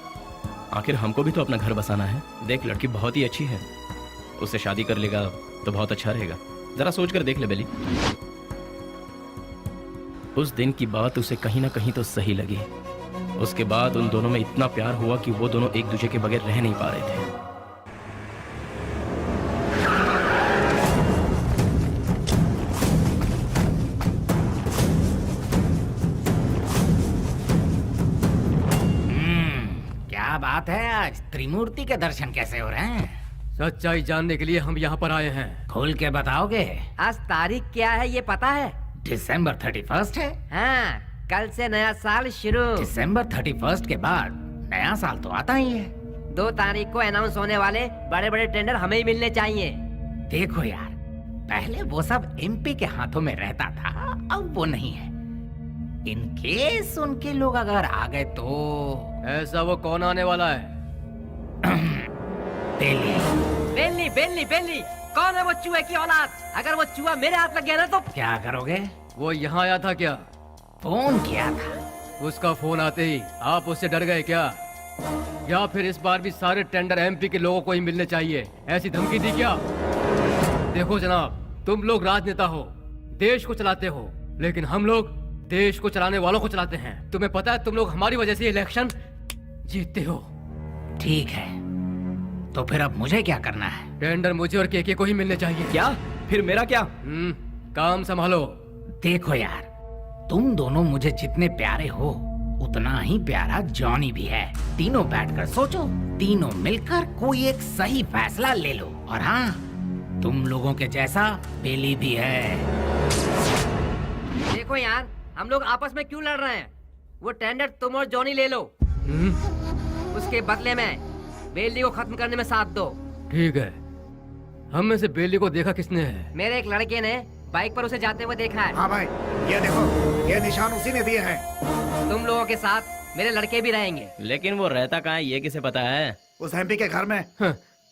आखिर हमको भी तो अपना घर बसाना है। देख, लड़की बहुत ही अच्छी है, उससे शादी कर लेगा तो बहुत अच्छा रहेगा। जरा सोच कर देख ले बेली। उस दिन की बात उसे कहीं ना कहीं तो सही लगी। उसके बाद उन दोनों में इतना प्यार हुआ कि वो दोनों एक दूसरे के बगैर रह नहीं पा रहे थे। क्या बात है, आज त्रिमूर्ति के दर्शन कैसे हो रहे हैं? सच्चाई जानने के लिए हम यहाँ पर आए हैं। खोल के बताओगे? आज तारीख क्या है ये पता है? दिसंबर 31 है। हाँ, कल से नया साल शुरू। दिसंबर 31 के बाद नया साल तो आता ही है। 2 तारीख को अनाउंस होने वाले बड़े बड़े टेंडर हमें ही मिलने चाहिए। देखो यार, पहले वो सब एमपी के हाथों में रहता था, अब वो नहीं है। इन केस उनके लोग अगर आ गए तो ऐसा वो कौन आने वाला है? दिल्ली। बेली बेली बेली, कौन है वो चूहे की औलाद? अगर वो चूहा मेरे हाथ लग गया ना तो क्या करोगे? वो यहाँ आया था क्या? फोन किया था। उसका फोन आते ही आप उससे डर गए क्या? या फिर इस बार भी सारे टेंडर एमपी के लोगों को ही मिलने चाहिए, ऐसी धमकी दी क्या? देखो जनाब, तुम लोग राजनेता हो, देश को चलाते हो, लेकिन हम लोग देश को चलाने वालों को चलाते हैं। तुम्हें पता है तुम लोग हमारी वजह से इलेक्शन जीतते हो। ठीक है, तो फिर अब मुझे क्या करना है? टेंडर मुझे और केके को ही मिलने चाहिए। क्या? फिर मेरा क्या? काम संभालो। देखो यार, तुम दोनों मुझे जितने प्यारे हो उतना ही प्यारा जॉनी भी है। तीनों बैठकर सोचो, तीनों मिलकर कोई एक सही फैसला ले लो। और हाँ, तुम लोगों के जैसा बेली भी है। देखो यार, हम लोग आपस में क्यों लड़ रहे हैं? वो टेंडर तुम और जॉनी ले लो, उसके बदले में बेली को खत्म करने में साथ दो। ठीक है। हम में से बेली को देखा किसने है? मेरे एक लड़के ने बाइक पर उसे जाते हुए देखा है। हाँ भाई, ये देखो, ये निशान उसी ने दिए हैं। तुम लोगों के साथ मेरे लड़के भी रहेंगे। लेकिन वो रहता कहाँ है ये किसे पता है? उस एमपी के घर में।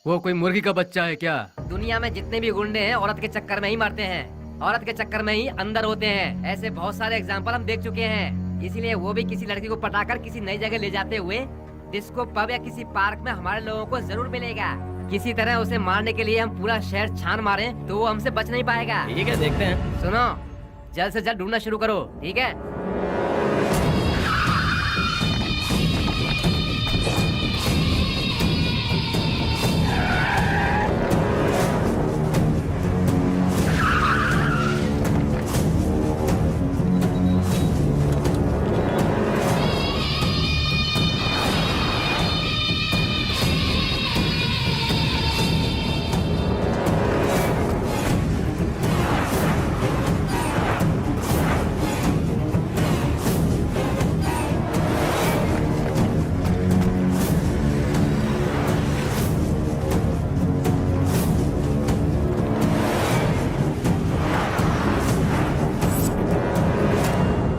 वो कोई मुर्गी का बच्चा है क्या? दुनिया में जितने भी गुंडे हैं औरत के चक्कर में ही मरते हैं, औरत के चक्कर में ही अंदर होते हैं। ऐसे बहुत सारे एग्जाम्पल हम देख चुके हैं। इसीलिए वो भी किसी लड़की को पटाकर किसी नई जगह ले जाते हुए डिस्को पब या किसी पार्क में हमारे लोगों को जरूर मिलेगा। किसी तरह उसे मारने के लिए हम पूरा शहर छान मारे तो वो हमसे बच नहीं पाएगा। ठीक है, देखते हैं। सुनो, जल्द से जल्द ढूंढना शुरू करो, ठीक है?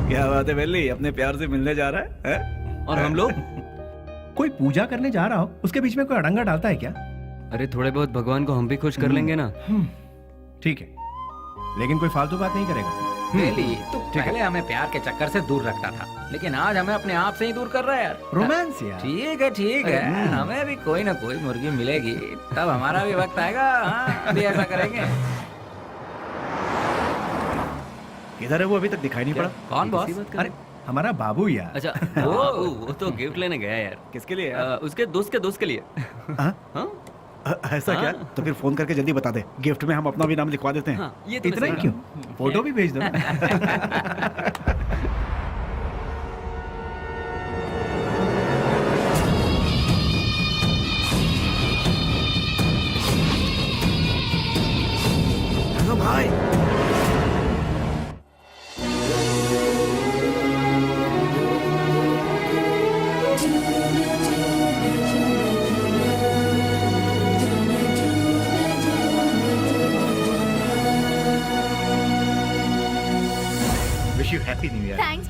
क्या बात है बेली, अपने प्यार से मिलने जा रहा है? और हम लोग? कोई पूजा करने जा रहा हो, उसके बीच में कोई अड़ंगा डालता है क्या? अरे थोड़े बहुत भगवान को हम भी खुश कर लेंगे ना। ठीक है, लेकिन कोई फालतू बात नहीं करेगा। बेली, तू पहले हमें प्यार के चक्कर से दूर रखता था, लेकिन आज हमें अपने आप से ही दूर कर रहा है यार। रोमांस यार। ठीक है, हमें भी कोई ना कोई मुर्गी मिलेगी, तब हमारा भी वक्त आएगा। हाँ, अभी ऐसा करेंगे। किधर है वो? अभी तक दिखाई नहीं पड़ा। कौन बॉस? अरे हमारा बाबू यार। अच्छा, वो तो गिफ्ट लेने गया यार। किसके लिए? उसके दोस्त के लिए। ऐसा क्या? तो फिर फोन करके जल्दी बता दे, गिफ्ट में हम अपना भी नाम लिखवा देते हैं। हाँ, ये तो इतना ही क्यों, फोटो भी भेज दो। हेलो भाई।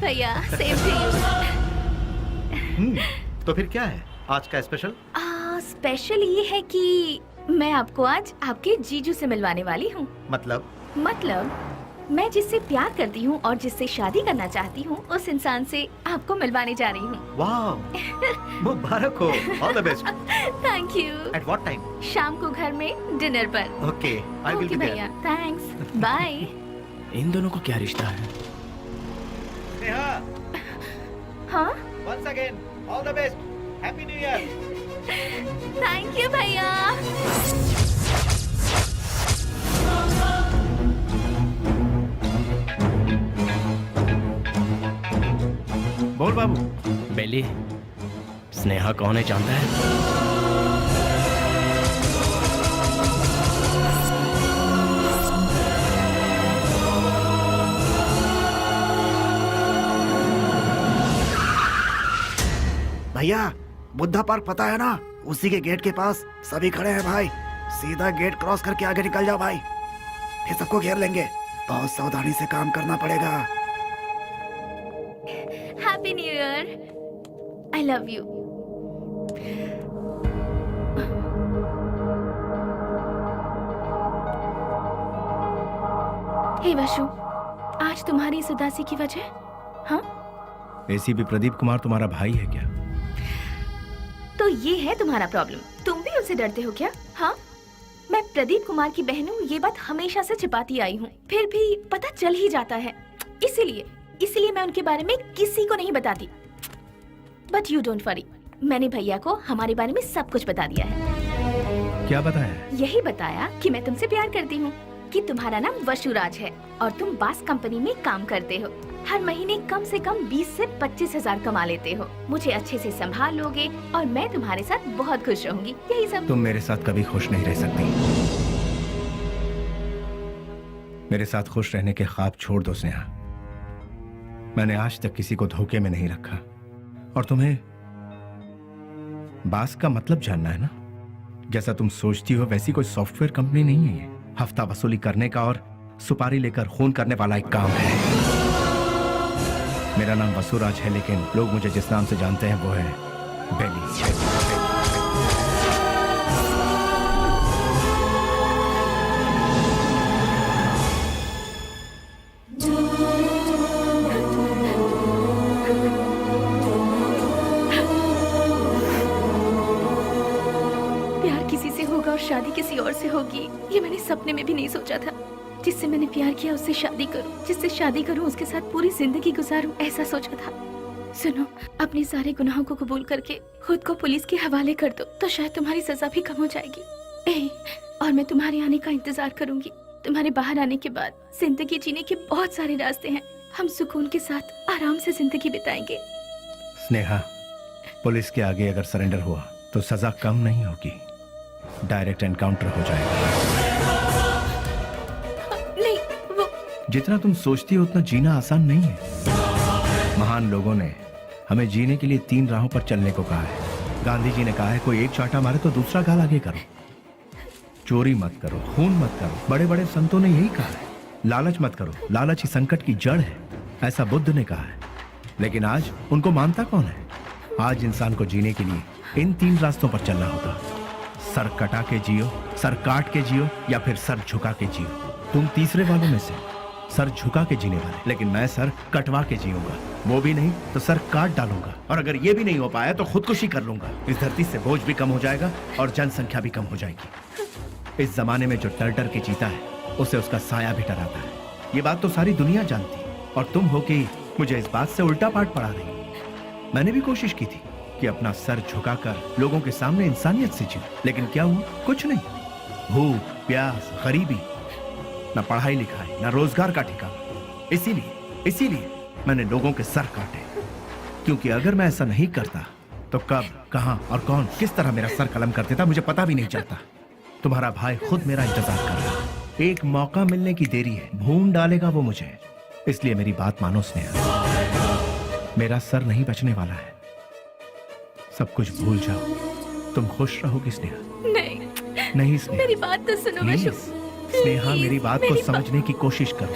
भैया, सेम टू यू। तो फिर क्या है आज का स्पेशल? स्पेशल ये है कि मैं आपको आज आपके जीजू से मिलवाने वाली हूँ। मतलब मैं जिससे प्यार करती हूँ और जिससे शादी करना चाहती हूँ उस इंसान से आपको मिलवाने जा रही हूँ। वाह, मुबारक हो, all the best. Thank you. At what time? शाम को घर में डिनर पर। Okay, I will okay be भैया, देयर। Thanks, bye. इन दोनों का क्या रिश्ता है? नेहा, हाँ, once again all the best, happy new year. Thank you भैया। बोल बाबू। बेली, स्नेहा कौन है जानता है? भैया, बुद्धा पार्क पता है ना, उसी के गेट के पास सभी खड़े हैं भाई। सीधा गेट क्रॉस करके आगे निकल जाओ भाई, फिर सबको घेर लेंगे। बहुत सावधानी से काम करना पड़ेगा। Happy new year. I love you. Hey Vashu, आज तुम्हारी इस उदासी की वजह? हाँ, एसीपी प्रदीप कुमार तुम्हारा भाई है क्या? तो ये है तुम्हारा प्रॉब्लम। तुम भी उससे डरते हो क्या? हाँ, मैं प्रदीप कुमार की बहन हूँ, ये बात हमेशा से छिपाती आई हूँ, फिर भी पता चल ही जाता है। इसीलिए मैं उनके बारे में किसी को नहीं बताती। बट यू डोंट वरी, मैंने भैया को हमारे बारे में सब कुछ बता दिया है। क्या बताया? यही बताया कि मैं तुमसे प्यार करती हूँ, कि तुम्हारा नाम वशुराज है और तुम बास कंपनी में काम करते हो। हर महीने कम से कम 20 से 25 हजार कमा लेते हो। मुझे अच्छे से संभाल लोगे और मैं तुम्हारे साथ बहुत खुश रहूंगी। यही सब। तुम मेरे साथ कभी खुश नहीं रह सकती। मेरे साथ खुश रहने के ख्वाब छोड़ दो स्नेहा। मैंने आज तक किसी को धोखे में नहीं रखा। और तुम्हें बास का मतलब जानना है ना? जैसा तुम सोचती हो वैसी कोई सॉफ्टवेयर कंपनी नहीं है ये। हफ्ता वसूली करने का और सुपारी लेकर खून करने वाला एक काम है। मेरा नाम वसुराज है, लेकिन लोग मुझे जिस नाम से जानते हैं वो है बेली। प्यार किसी से होगा और शादी किसी और से होगी, ये मैंने सपने में भी नहीं सोचा था। जिससे मैंने प्यार किया उससे शादी करूं, जिससे शादी करूं उसके साथ पूरी जिंदगी गुजारूं, ऐसा सोचा था। सुनो, अपने सारे गुनाहों को कबूल करके खुद को पुलिस के हवाले कर दो, तो शायद तुम्हारी सजा भी कम हो जाएगी। और मैं तुम्हारे आने का इंतजार करूंगी। तुम्हारे बाहर आने के बाद जिंदगी जीने के बहुत सारे रास्ते हैं। हम सुकून के साथ आराम से जिंदगी बिताएंगे। स्नेहा, पुलिस के आगे अगर सरेंडर हुआ तो सजा कम नहीं होगी, डायरेक्ट एनकाउंटर हो जाएगा। नहीं, वो जितना तुम सोचती हो उतना जीना आसान नहीं है। महान लोगों ने हमें जीने के लिए 3 राहों पर चलने को कहा है। गांधी जी ने कहा है, कोई एक चांटा मारे तो दूसरा गाल आगे करो, चोरी मत करो, खून मत करो। बड़े बड़े संतों ने यही कहा है। लालच मत करो, लालच ही संकट की जड़ है, ऐसा बुद्ध ने कहा है। लेकिन आज उनको मानता कौन है? आज इंसान को जीने के लिए इन 3 रास्तों पर चलना होगा। सर कटा के जियो, सर काट के जियो, या फिर सर झुका के जियो। तुम तीसरे वालों में से, सर झुका के जीने वाले। लेकिन मैं सर कटवा के जीऊंगा, वो भी नहीं तो सर काट डालूंगा। और अगर ये भी नहीं हो पाया तो खुदकुशी कर लूंगा। इस धरती से बोझ भी कम हो जाएगा और जनसंख्या भी कम हो जाएगी। इस जमाने में जो डर डर के जीता है उसे उसका साया भी डराता है। ये बात तो सारी दुनिया जानती है, और तुम हो कि मुझे इस बात से उल्टा पाठ पढ़ा रही। मैंने भी कोशिश की थी कि अपना सर झुकाकर लोगों के सामने इंसानियत से जीऊं, लेकिन क्या हुआ? कुछ नहीं। भूख, प्यास, गरीबी, न पढ़ाई लिखाई, न रोजगार का ठिकाना। इसीलिए मैंने लोगों के सर काटे, क्योंकि अगर मैं ऐसा नहीं करता तो कब, कहां और कौन किस तरह मेरा सर कलम कर देता मुझे पता भी नहीं चलता। तुम्हारा भाई खुद मेरा इंतजार कर रहा है। एक मौका मिलने की देरी है, भून डालेगा वो मुझे। इसलिए मेरी बात मानो स्नेहा, मेरा सर नहीं बचने वाला है। सब कुछ भूल जाओ, तुम खुश रहोगी स्नेहा। नहीं स्नेहा, मेरी बात तो सुनो प्लीज वशु। स्नेहा, मेरी बात को समझने की कोशिश करो।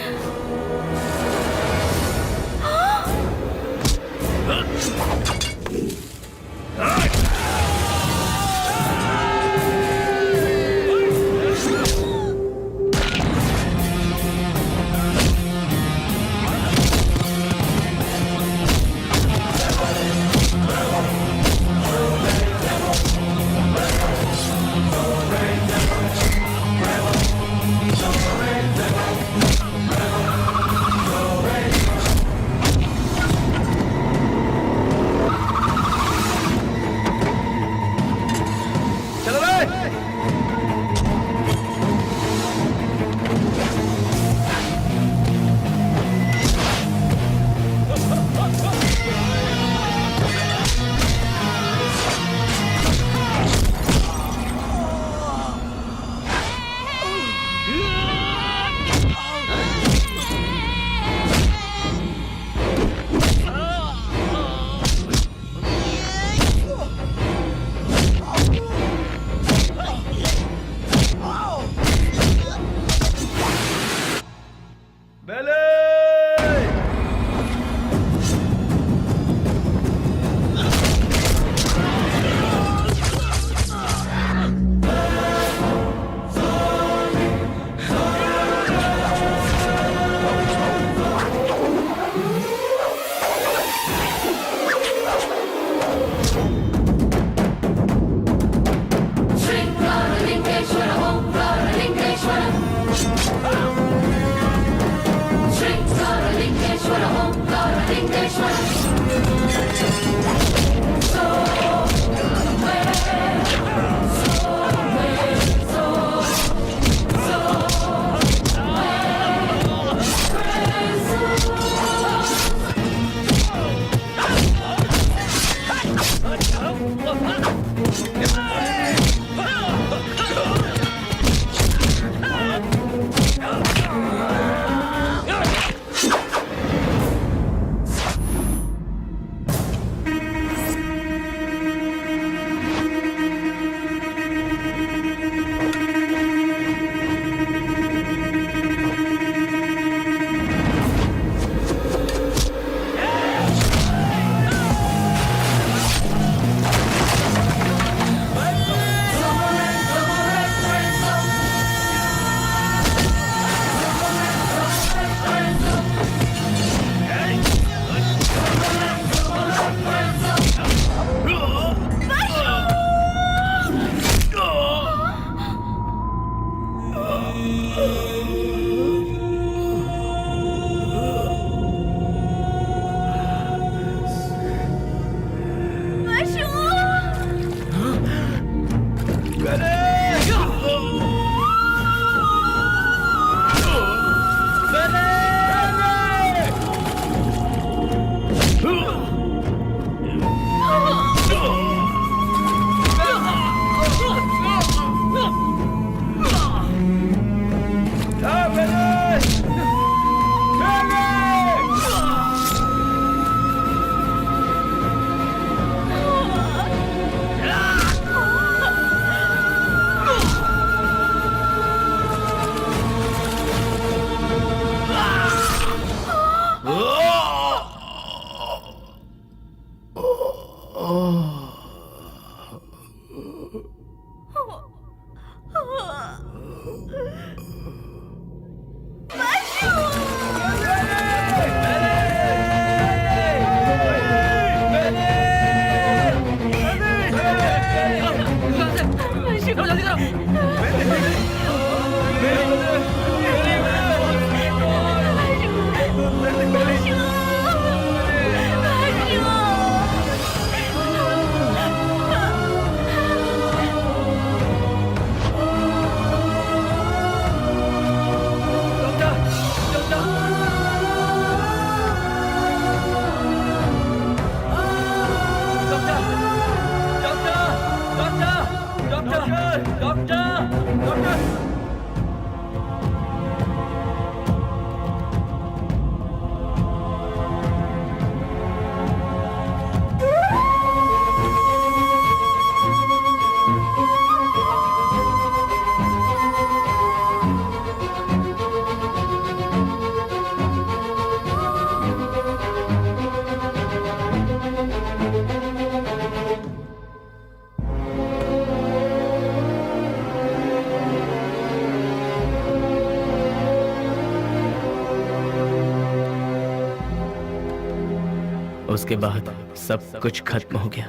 उसके बाद सब कुछ खत्म हो गया।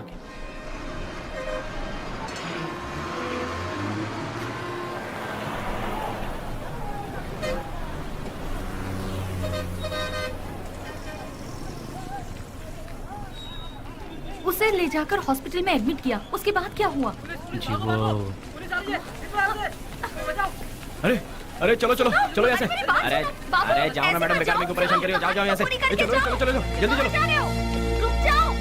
उसे ले जाकर हॉस्पिटल में एडमिट किया, उसके बाद क्या हुआ? जी वो अरे अरे चलो चलो चलो यहाँ से। अरे अरे जाओ ना मैडम, बेकार मेरे को परेशान करियो। जाओ जाओ यहाँ से। चलो चलो चलो जल्दी चलो। रुक जाओ।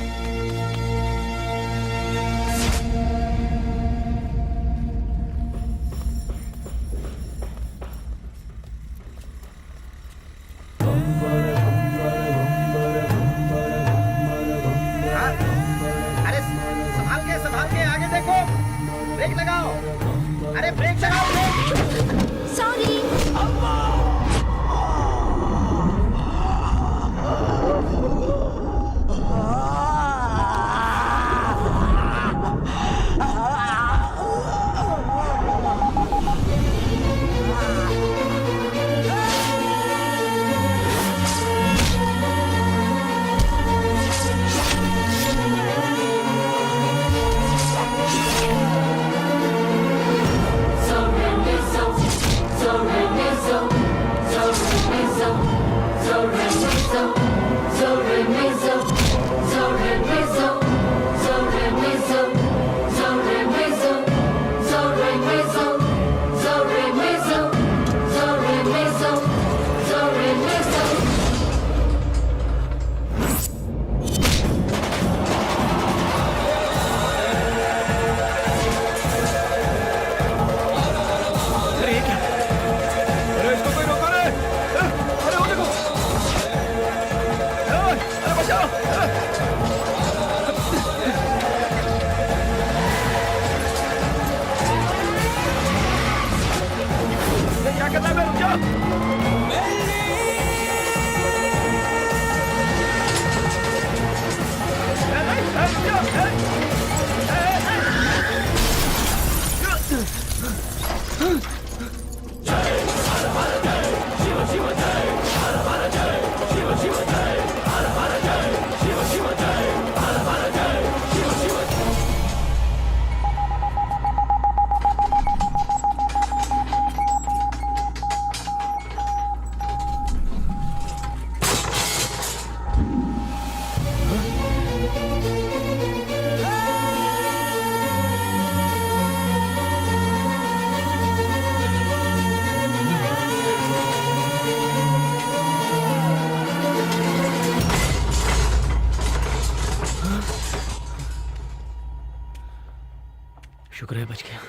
अरे संभाल के आगे देखो, ब्रेक लगाओ। अरे ब्रेक लगाओ, ब्रेक। सॉरी। शुक्र है बच गया।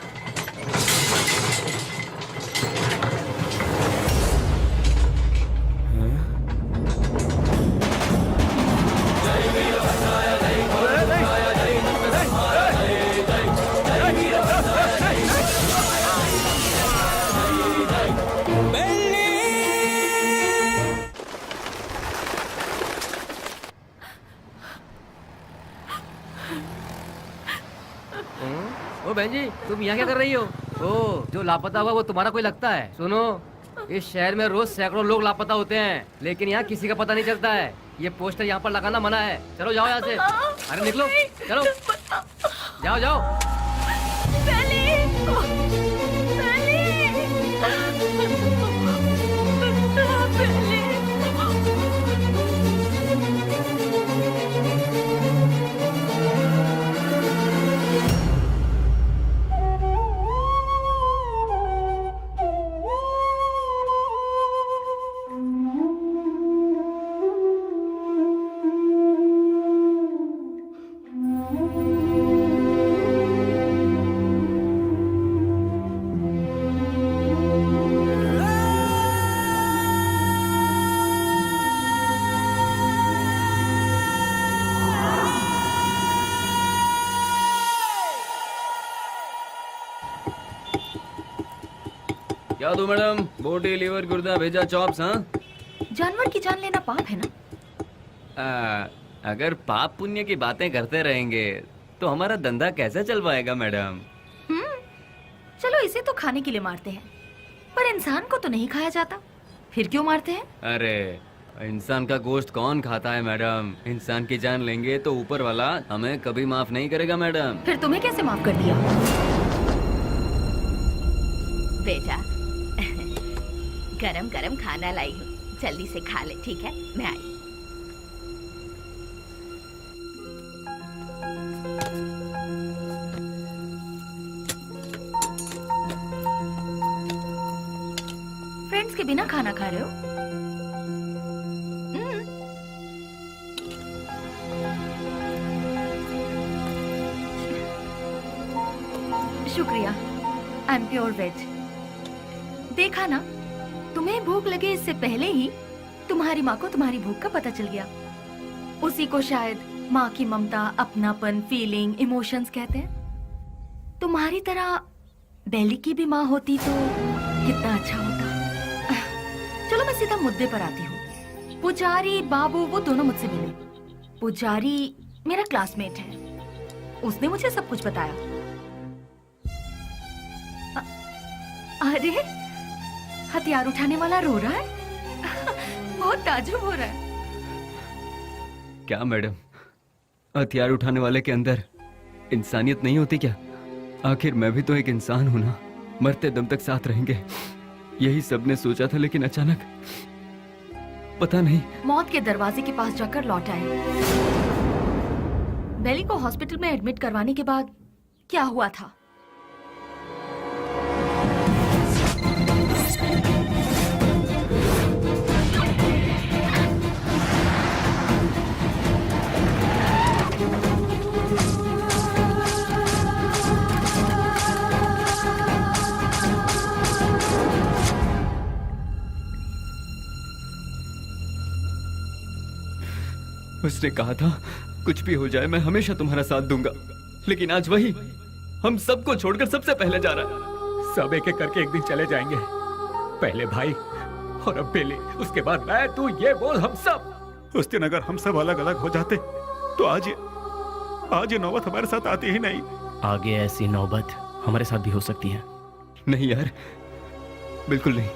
ओ बहन जी, तुम यहाँ क्या कर रही हो? ओ, जो लापता हुआ वो तुम्हारा कोई लगता है? सुनो, इस शहर में रोज सैकड़ों लोग लापता होते हैं, लेकिन यहाँ किसी का पता नहीं चलता है। ये पोस्टर यहाँ पर लगाना मना है। चलो जाओ यहाँ से। अरे निकलो, चलो जाओ जाओ। क्या दो मैडम? बोटी, लीवर, गुर्दा, भेजा, चॉप्स। हाँ, जानवर की जान लेना पाप है ना? अगर पाप पुण्य की बातें करते रहेंगे तो हमारा धंधा कैसे चल पाएगा मैडम? चलो इसे तो खाने के लिए मारते हैं, पर इंसान को तो नहीं खाया जाता, फिर क्यों मारते हैं? अरे इंसान का गोश्त कौन खाता है मैडम? इंसान की जान लेंगे तो ऊपर वाला हमें कभी माफ नहीं करेगा मैडम। फिर तुम्हें कैसे माफ कर दिया? बेटा, गरम गरम खाना लाई हूँ, जल्दी से खा ले, ठीक है? मैं आई। फ्रेंड्स के बिना खाना खा रहे हो? शुक्रिया, आई एम प्योर वेज। देखा ना, तुम्हें भूख लगे इससे पहले ही तुम्हारी माँ को तुम्हारी भूख का पता चल गया। उसी को शायद माँ की ममता, अपनापन, फीलिंग, इमोशंस कहते हैं। तुम्हारी तरह बेली की भी माँ होती तो कितना अच्छा होता। चलो मैं सीधा मुद्दे पर आती हूँ। पुजारी बाबू वो दोनों मुझसे मिले। पुजारी मेरा क्लासमेट है, उसने मुझे सब कुछ बताया। अरे हथियार उठाने वाला रो रहा है। बहुत ताज्जुब हो रहा है। क्या मैडम, हथियार उठाने वाले के अंदर इंसानियत नहीं होती क्या? आखिर मैं भी तो एक इंसान हूं ना, मरते दम तक साथ रहेंगे, यही सबने सोचा था, लेकिन अचानक पता नहीं। मौत के दरवाजे के पास जाकर लौट आए। बेली को हॉस्पिटल में एडमिट करवाने के बाद क्या हुआ था? उसने कहा था कुछ भी हो जाए मैं हमेशा तुम्हारा साथ दूंगा, लेकिन आज वही हम सबको छोड़कर सबसे पहले जा रहा है। सब एक एक करके एक दिन चले जाएंगे। पहले भाई और अब बेली, उसके बाद मैं, तू, ये बोल हम सब। उस दिन अगर हम सब अलग अलग हो जाते तो आज ये नौबत हमारे साथ आती ही नहीं। आगे ऐसी नौबत हमारे साथ भी हो सकती है। नहीं यार, बिल्कुल नहीं।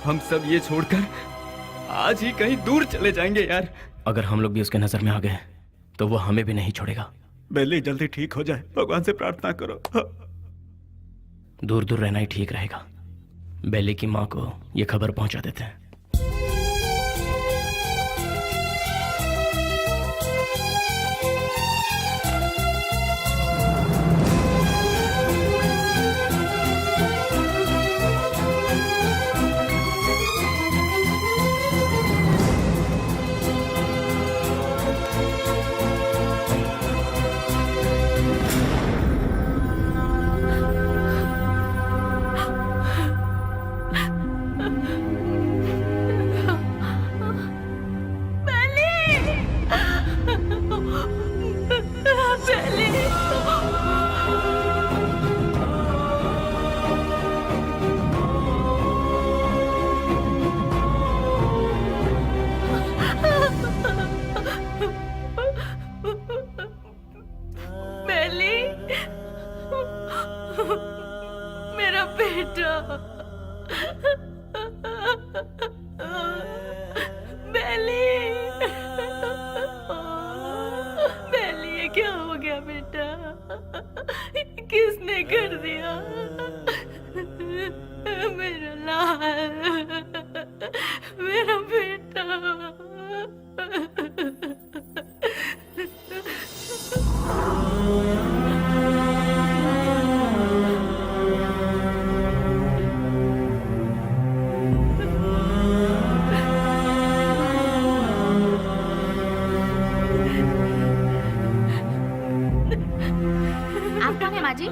हम सब ये छोड़कर आज ही कहीं दूर चले जाएंगे यार। अगर हम लोग भी उसके नजर में आ गए तो वो हमें भी नहीं छोड़ेगा। बेली जल्दी ठीक हो जाए, भगवान से प्रार्थना करो। दूर दूर रहना ही ठीक रहेगा। बेली की माँ को ये खबर पहुंचा देते हैं। बेटा बेली बेली ये क्या हो गया बेटा किसने कर दिया मेरा लाल मेरा बेटा आप कौन है माँ जी?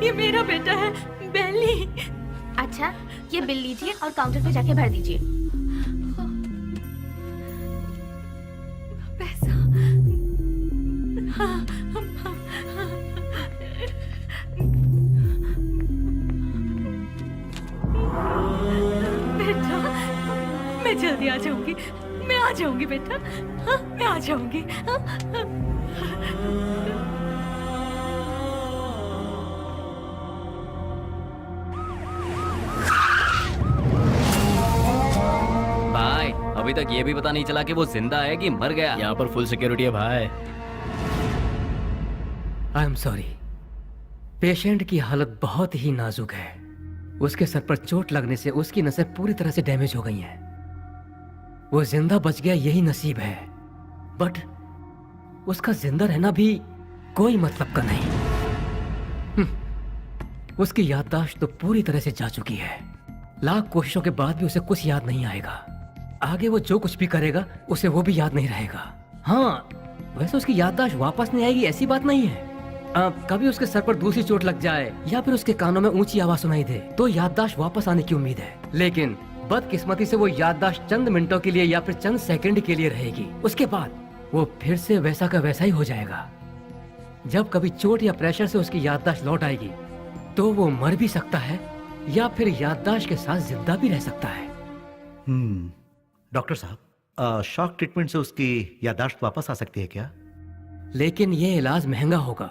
ये मेरा बेटा है बेली। अच्छा, ये बिल लीजिए और काउंटर पे जाके भर दीजिए। पैसा हाँ, बेटा मैं जल्दी आ जाऊंगी, मैं आ जाऊंगी बेटा, हाँ, मैं आ जाऊंगी। भाई अभी तक ये भी पता नहीं चला कि वो जिंदा है कि मर गया। यहाँ पर फुल सिक्योरिटी है भाई। आई एम सॉरी, पेशेंट की हालत बहुत ही नाजुक है। उसके सर पर चोट लगने से उसकी नसें पूरी तरह से डैमेज हो गई हैं। वो जिंदा बच गया यही नसीब है, बट उसका जिंदा रहना भी कोई मतलब का नहीं। उसकी याददाश्त तो पूरी तरह से जा चुकी है। लाख कोशिशों के बाद भी उसे कुछ याद नहीं आएगा। आगे वो जो कुछ भी करेगा उसे वो भी याद नहीं रहेगा। हाँ, वैसे उसकी याददाश्त वापस नहीं आएगी ऐसी बात नहीं है। कभी उसके सर पर दूसरी चोट लग जाए या फिर उसके कानों में ऊंची आवाज सुनाई दे तो याददाश्त वापस आने की उम्मीद है, लेकिन बदकिस्मती से वो याददाश्त चंद मिनटों के लिए या फिर चंद सेकंड के लिए रहेगी। उसके बाद वो फिर से वैसा का वैसा ही हो जाएगा। जब कभी चोट या प्रेशर से उसकी याददाश्त लौट आएगी तो वो मर भी सकता है या फिर याददाश्त के साथ जिंदा भी रह सकता है। डॉक्टर साहब, शॉक ट्रीटमेंट से उसकी याददाश्त वापस आ सकती है क्या? लेकिन ये इलाज महंगा होगा।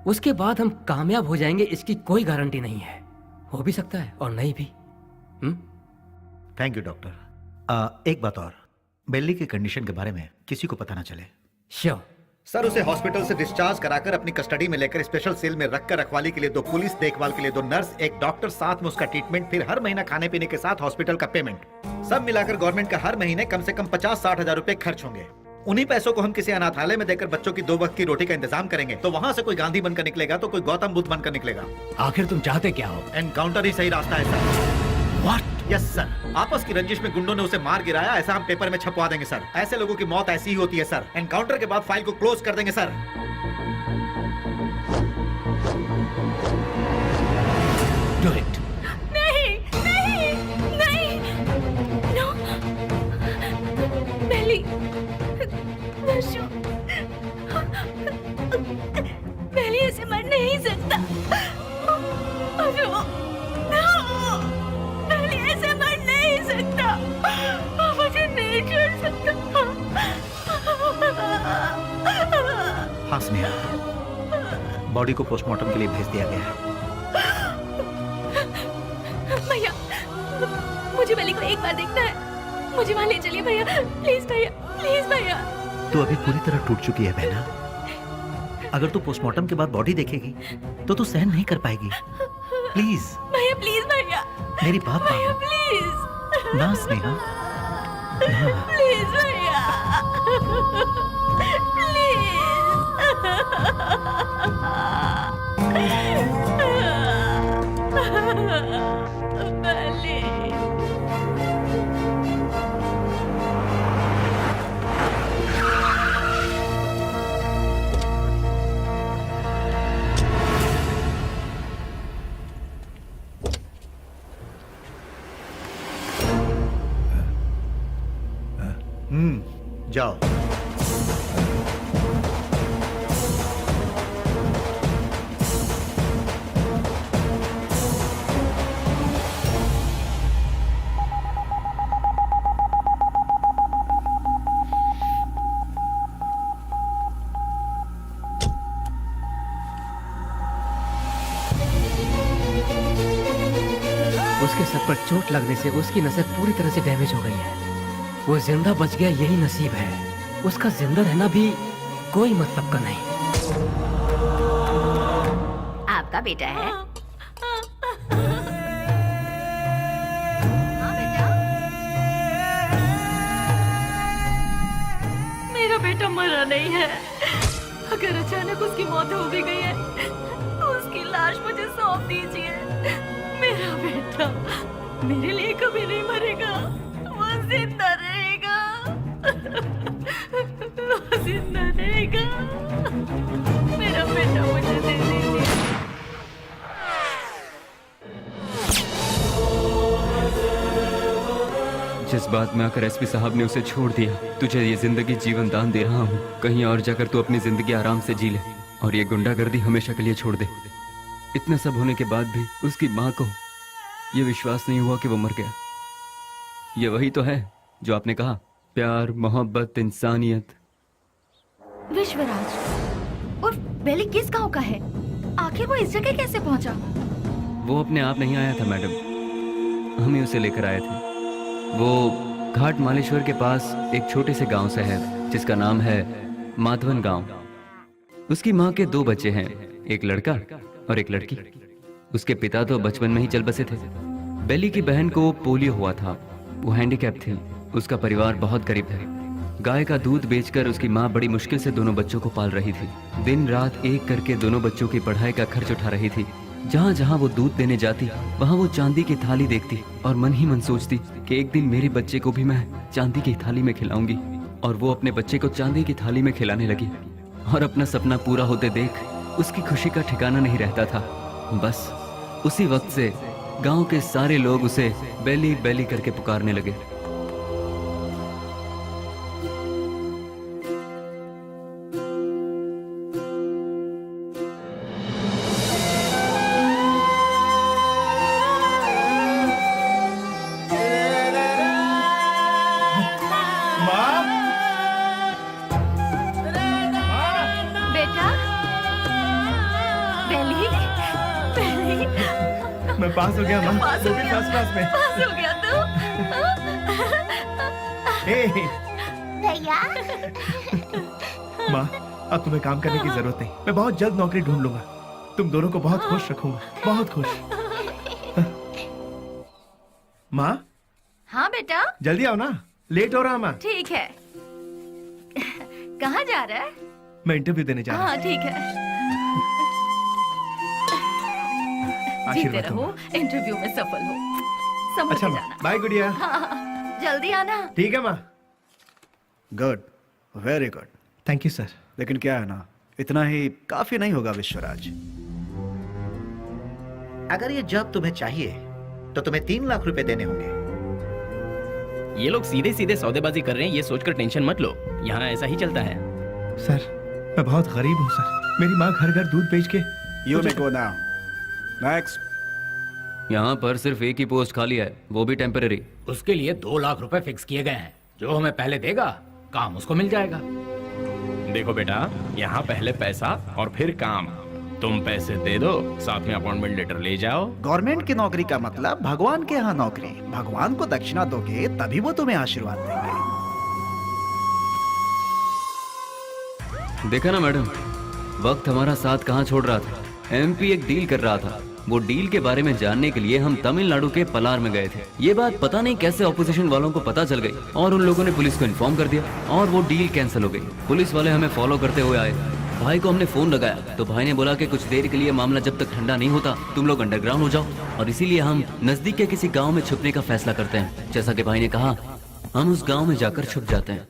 उसके बाद हम कामयाब हो जाएंगे इसकी कोई गारंटी नहीं है। हो भी सकता है और नहीं भी। Thank you doctor. एक बात और, बेली की कंडीशन के बारे में किसी को पता ना चले। श्योर सर, उसे हॉस्पिटल से डिस्चार्ज कराकर अपनी कस्टडी में लेकर स्पेशल सेल में रखकर रखवाली के लिए 2 पुलिस, देखभाल के लिए 2 नर्स, एक डॉक्टर, साथ में उसका ट्रीटमेंट, फिर हर महीना खाने पीने के साथ हॉस्पिटल का पेमेंट, सब मिलाकर गवर्नमेंट का हर महीने कम से कम 50-60 हजार रुपए खर्च होंगे। उन्हीं पैसों को हम किसी अनाथालय में देकर बच्चों की 2 वक्त की रोटी का इंतजाम करेंगे तो वहां से कोई गांधी बनकर निकलेगा तो कोई गौतम बुद्ध बनकर निकलेगा। आखिर तुम चाहते क्या हो? एनकाउंटर ही सही रास्ता है सर। What? यस सर, आपस की रंजिश में गुंडों ने उसे मार गिराया, ऐसा हम पेपर में छपवा देंगे सर। ऐसे लोगों की मौत ऐसी ही होती है सर। एनकाउंटर के बाद फाइल को क्लोज कर देंगे सर। Do it. नहीं नहीं नहीं नो बेली वशु बेली ऐसे मर नहीं सकता। वशु नो बेली ऐसे मर नहीं सकता। मुझे नहीं छोड़ सकता। हाँ स्नेहा, बॉडी को पोस्टमार्टम के लिए भेज दिया गया है। भैया मुझे बेली को एक बार देखना है, मुझे वहां ले चलिए भैया, प्लीज भैया, प्लीज भैया। तू अभी पूरी तरह टूट चुकी है बहना। अगर तू पोस्टमार्टम के बाद बॉडी देखेगी तो तू सहन नहीं कर पाएगी। प्लीज भैया, प्लीज भैया, मेरी बात भैया मानो प्लीज ना स्नेहा, ना। प्लीज भैया जाओ। उसके सर पर चोट लगने से उसकी नसें पूरी तरह से डैमेज हो गई है। वो जिंदा बच गया, यही नसीब है। उसका जिंदा रहना भी कोई मतलब का नहीं। आपका बेटा है? हाँ बेटा। मेरा बेटा मरा नहीं है। अगर अचानक उसकी मौत हो भी गई है तो उसकी लाश मुझे सौंप दीजिए। मेरा बेटा मेरे लिए कभी नहीं मरेगा, वो जिंदा रहेगा। वो जिंदा रहेगा। मेरा बेटा मुझे दे दीजिए। जज्बात में आकर एसपी साहब ने उसे छोड़ दिया। तुझे ये जिंदगी जीवन दान दे रहा हूँ, कहीं और जाकर तू अपनी जिंदगी आराम से जी ले और ये गुंडागर्दी हमेशा के लिए छोड़ दे। इतना सब होने के बाद भी उसकी माँ को ये विश्वास नहीं हुआ कि वो मर गया। ये वही तो है जो आपने कहा, प्यार, मोहब्बत, इंसानियत। विश्वराज और बेली किस गांव का है? आखिर वो इस जगह कैसे पहुंचा? वो अपने आप नहीं आया था मैडम, हम ही उसे लेकर आए थे। वो घाट मालेश्वर के पास एक छोटे से गांव से है जिसका नाम है माधवन गांव। उसकी माँ के 2 बच्चे हैं, एक लड़का और एक लड़की। उसके पिता तो बचपन में ही चल बसे थे। बेली की बहन को पोलियो हुआ था, वो हैंडीकैप थी। उसका परिवार बहुत गरीब है। गाय का दूध बेचकर उसकी माँ बड़ी मुश्किल से दोनों बच्चों को पाल रही थी। दिन रात एक करके दोनों बच्चों की पढ़ाई का खर्च उठा रही थी। जहाँ जहाँ वो दूध देने जाती वहाँ वो चांदी की थाली देखती और मन ही मन सोचती कि एक दिन मेरे बच्चे को भी मैं चांदी की थाली में खिलाऊंगी। और वो अपने बच्चे को चांदी की थाली में खिलाने लगी और अपना सपना पूरा होते देख उसकी खुशी का ठिकाना नहीं रहता था। बस उसी वक्त से गांव के सारे लोग उसे बेली बेली करके पुकारने लगे। मैं पास हो गया माँ, वो भी फर्स्ट क्लास में। पास हो गया तू? भैया माँ, अब तुम्हें काम करने की जरूरत नहीं। मैं बहुत जल्द नौकरी ढूंढ लूंगा। तुम दोनों को बहुत खुश रखूंगा, बहुत खुश। माँ? हाँ बेटा। जल्दी आओ ना, लेट हो रहा माँ। ठीक है। कहाँ जा रहा है? मैं इंटरव्यू देने जा रहा हूँ। हाँ ठीक है। जीते आशीर्वाद रहो, दूंगा। इंटरव्यू में सफल हो। समझ अच्छा के माँ, जाना। बाय गुड़िया। हाँ, जल्दी आना। ठीक है माँ। Good, very good. Thank you sir. लेकिन क्या है ना, इतना ही काफी नहीं होगा विश्वराज। अगर ये जॉब तुम्हें चाहिए तो तुम्हें 3 लाख रुपए देने होंगे। ये लोग सीधे सीधे सौदेबाजी कर रहे हैं, ये सोचकर टेंशन मत लो। यहाँ ऐसा ही चलता है। सर, मैं बहुत गरीब हूँ सर। मेरी माँ घर घर दूध बेच के। You may go now. Next. यहाँ पर सिर्फ एक ही पोस्ट खाली है, वो भी टेम्पररी। उसके लिए 2 लाख रुपए फिक्स किए गए हैं। जो हमें पहले देगा काम उसको मिल जाएगा। देखो बेटा, यहाँ पहले पैसा और फिर काम। तुम पैसे दे दो, साथ में अपॉइंटमेंट लेटर ले जाओ। गवर्नमेंट की नौकरी का मतलब भगवान के यहाँ नौकरी। भगवान को दक्षिणा दोगे तभी वो तुम्हें आशीर्वाद देंगे। देखा ना मैडम, वक्त हमारा साथ कहाँ छोड़ रहा था। एमपी एक डील कर रहा था। वो डील के बारे में जानने के लिए हम तमिलनाडु के पलार में गए थे। ये बात पता नहीं कैसे ऑपोजिशन वालों को पता चल गई और उन लोगों ने पुलिस को इन्फॉर्म कर दिया और वो डील कैंसिल हो गई। पुलिस वाले हमें फॉलो करते हुए आए। भाई को हमने फोन लगाया तो भाई ने बोला कि कुछ देर के लिए मामला जब तक ठंडा नहीं होता तुम लोग अंडरग्राउंड हो जाओ, और इसीलिए हम नजदीक के किसी गाँव में छुपने का फैसला करते हैं। जैसा कि भाई ने कहा, हम उस गाँव में जाकर छुप जाते हैं।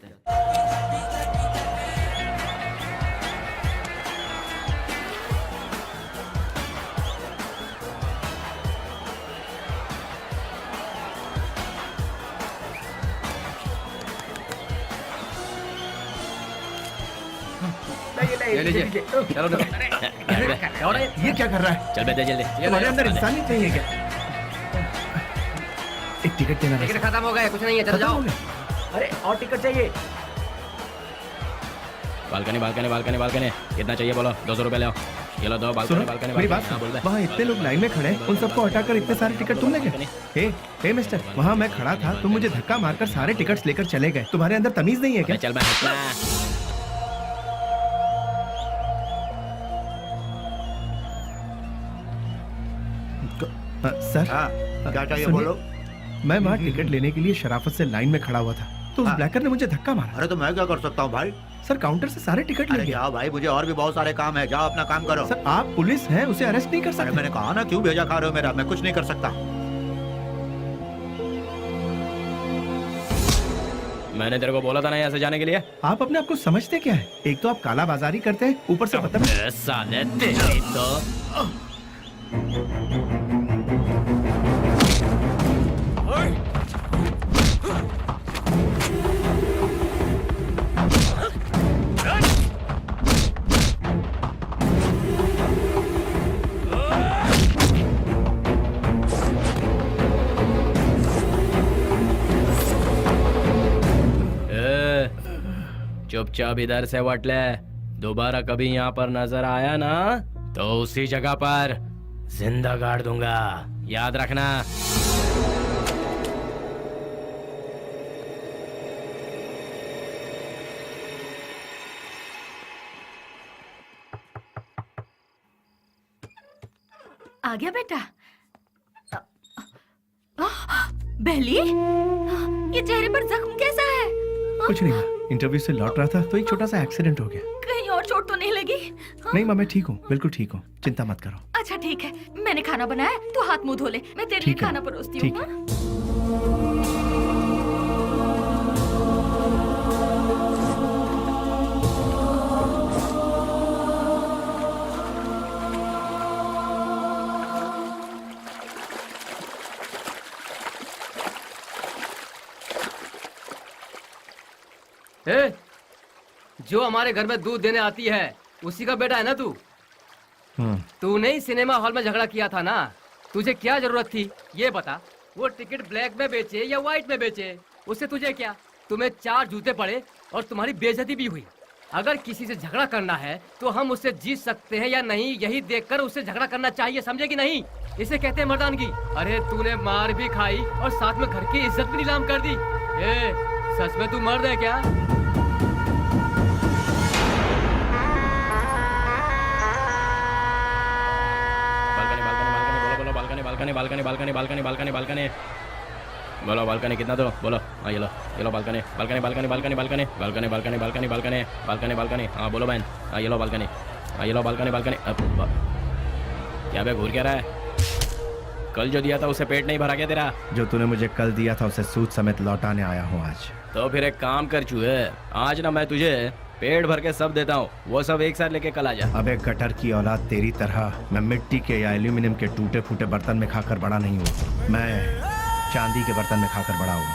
ले लीजिए। चलो ये क्या कर रहा है? चल बेटा जल्दी। तुम्हारे अंदर इंसानियत नहीं है क्या? एक टिकट देना। टिकट खत्म हो गए, कुछ नहीं है, चलो खत्म हो जाओ। गया? अरे और टिकट चाहिए। बालकनी बालकनी बालकनी बालकनी कितना चाहिए बोलो? 200 रुपए ले आओ। ये लो दो बालकनी सुनो बालकनी मेरी बात हाँ, बोल दे। वहाँ इतने लोग लाइन में खड़े हैं, उन सबको हटाकर इतने सारे टिकट तुमने क्या? हे मिस्टर, वहाँ मैं खड़ा था, तुम मुझे धक्का मारकर सारे टिकट्स लेकर चले गए। तुम्हारे अंदर तमीज नहीं है क्या? चल मैं सर क्या चाहिए सुनिए, बोलो? मैं वहाँ टिकट लेने के लिए शराफत से लाइन में खड़ा हुआ था, तो उस ब्लैकर ने मुझे धक्का मारा। अरे तो मैं क्या कर सकता हूँ भाई? सर काउंटर से सारे टिकट ले अरे गया। जाओ भाई, मुझे और भी बहुत सारे काम है, जाओ अपना काम करो। सर आप पुलिस हैं, उसे अरेस्ट नहीं कर अरे सकते। मैंने कहा ना, क्यों भेजा खा रहे हो मेरा? मैं कुछ नहीं कर सकता। मैंने तेरे को बोला था ना यहाँ से जाने के लिए। आप अपने आप को समझते क्या है? एक तो आप काला बाजारी करते हैं, ऊपर से बदतमीज। साले तेरी तो चुपचाप इधर से वट ले। दोबारा कभी यहाँ पर नजर आया ना तो उसी जगह पर जिंदा गाड़ दूंगा, याद रखना। आ गया बेटा। बेली, ये चेहरे पर जख्म कैसा है? कुछ नहीं माँ, इंटरव्यू से लौट रहा था तो एक छोटा सा एक्सीडेंट हो गया। कहीं और चोट तो नहीं लगी? नहीं माँ, मैं ठीक हूँ, बिल्कुल ठीक हूँ, चिंता मत करो। अच्छा ठीक है, मैंने खाना बनाया, तू हाथ मुंह धो ले, मैं तेरे लिए ठीक है, खाना परोसती ठीक हूँ। ए, जो हमारे घर में दूध देने आती है उसी का बेटा है ना तू? तूने ही सिनेमा हॉल में झगड़ा किया था ना? तुझे क्या जरूरत थी ये बता? वो टिकट ब्लैक में बेचे या व्हाइट में बेचे, उससे तुझे क्या? तुम्हें 4 जूते पड़े और तुम्हारी बेइज्जती भी हुई। अगर किसी से झगड़ा करना है तो हम उससे जीत सकते हैं या नहीं, यही देखकर उससे झगड़ा करना चाहिए, समझे कि नहीं? इसे कहते हैं मर्दानगी। अरे तूने मार भी खाई और साथ में घर की इज्जत भी नीलाम कर दी। ए, सच में तू मर्द है क्या? Balcony balcony balcony balcony balcony balcony balcony बोलो बालकनी कितना दो बोलो? हाँ ये लो balcony balcony balcony balcony balcony balcony balcony balcony balcony balcony balcony हाँ बोलो बहन। हाँ ये लो बालकनी, हाँ ये लो बालकनी बालकनी। क्या बे घूर क्या रहा है? कल जो दिया था उसे पेट नहीं भरा क्या तेरा? जो तूने मुझे कल दिया था उसे सूद समेत लौटाने आया हूँ आज। तो फिर एक काम कर चूहे, आज ना मैं तुझे पेट भर के सब देता हूँ, वो सब एक साथ लेके कल आ जा। अबे गटर की औलाद, तेरी तरह मैं मिट्टी के या एल्यूमिनियम के टूटे फूटे बर्तन में खाकर बड़ा नहीं हूँ, मैं चांदी के बर्तन में खाकर बड़ा हूँ।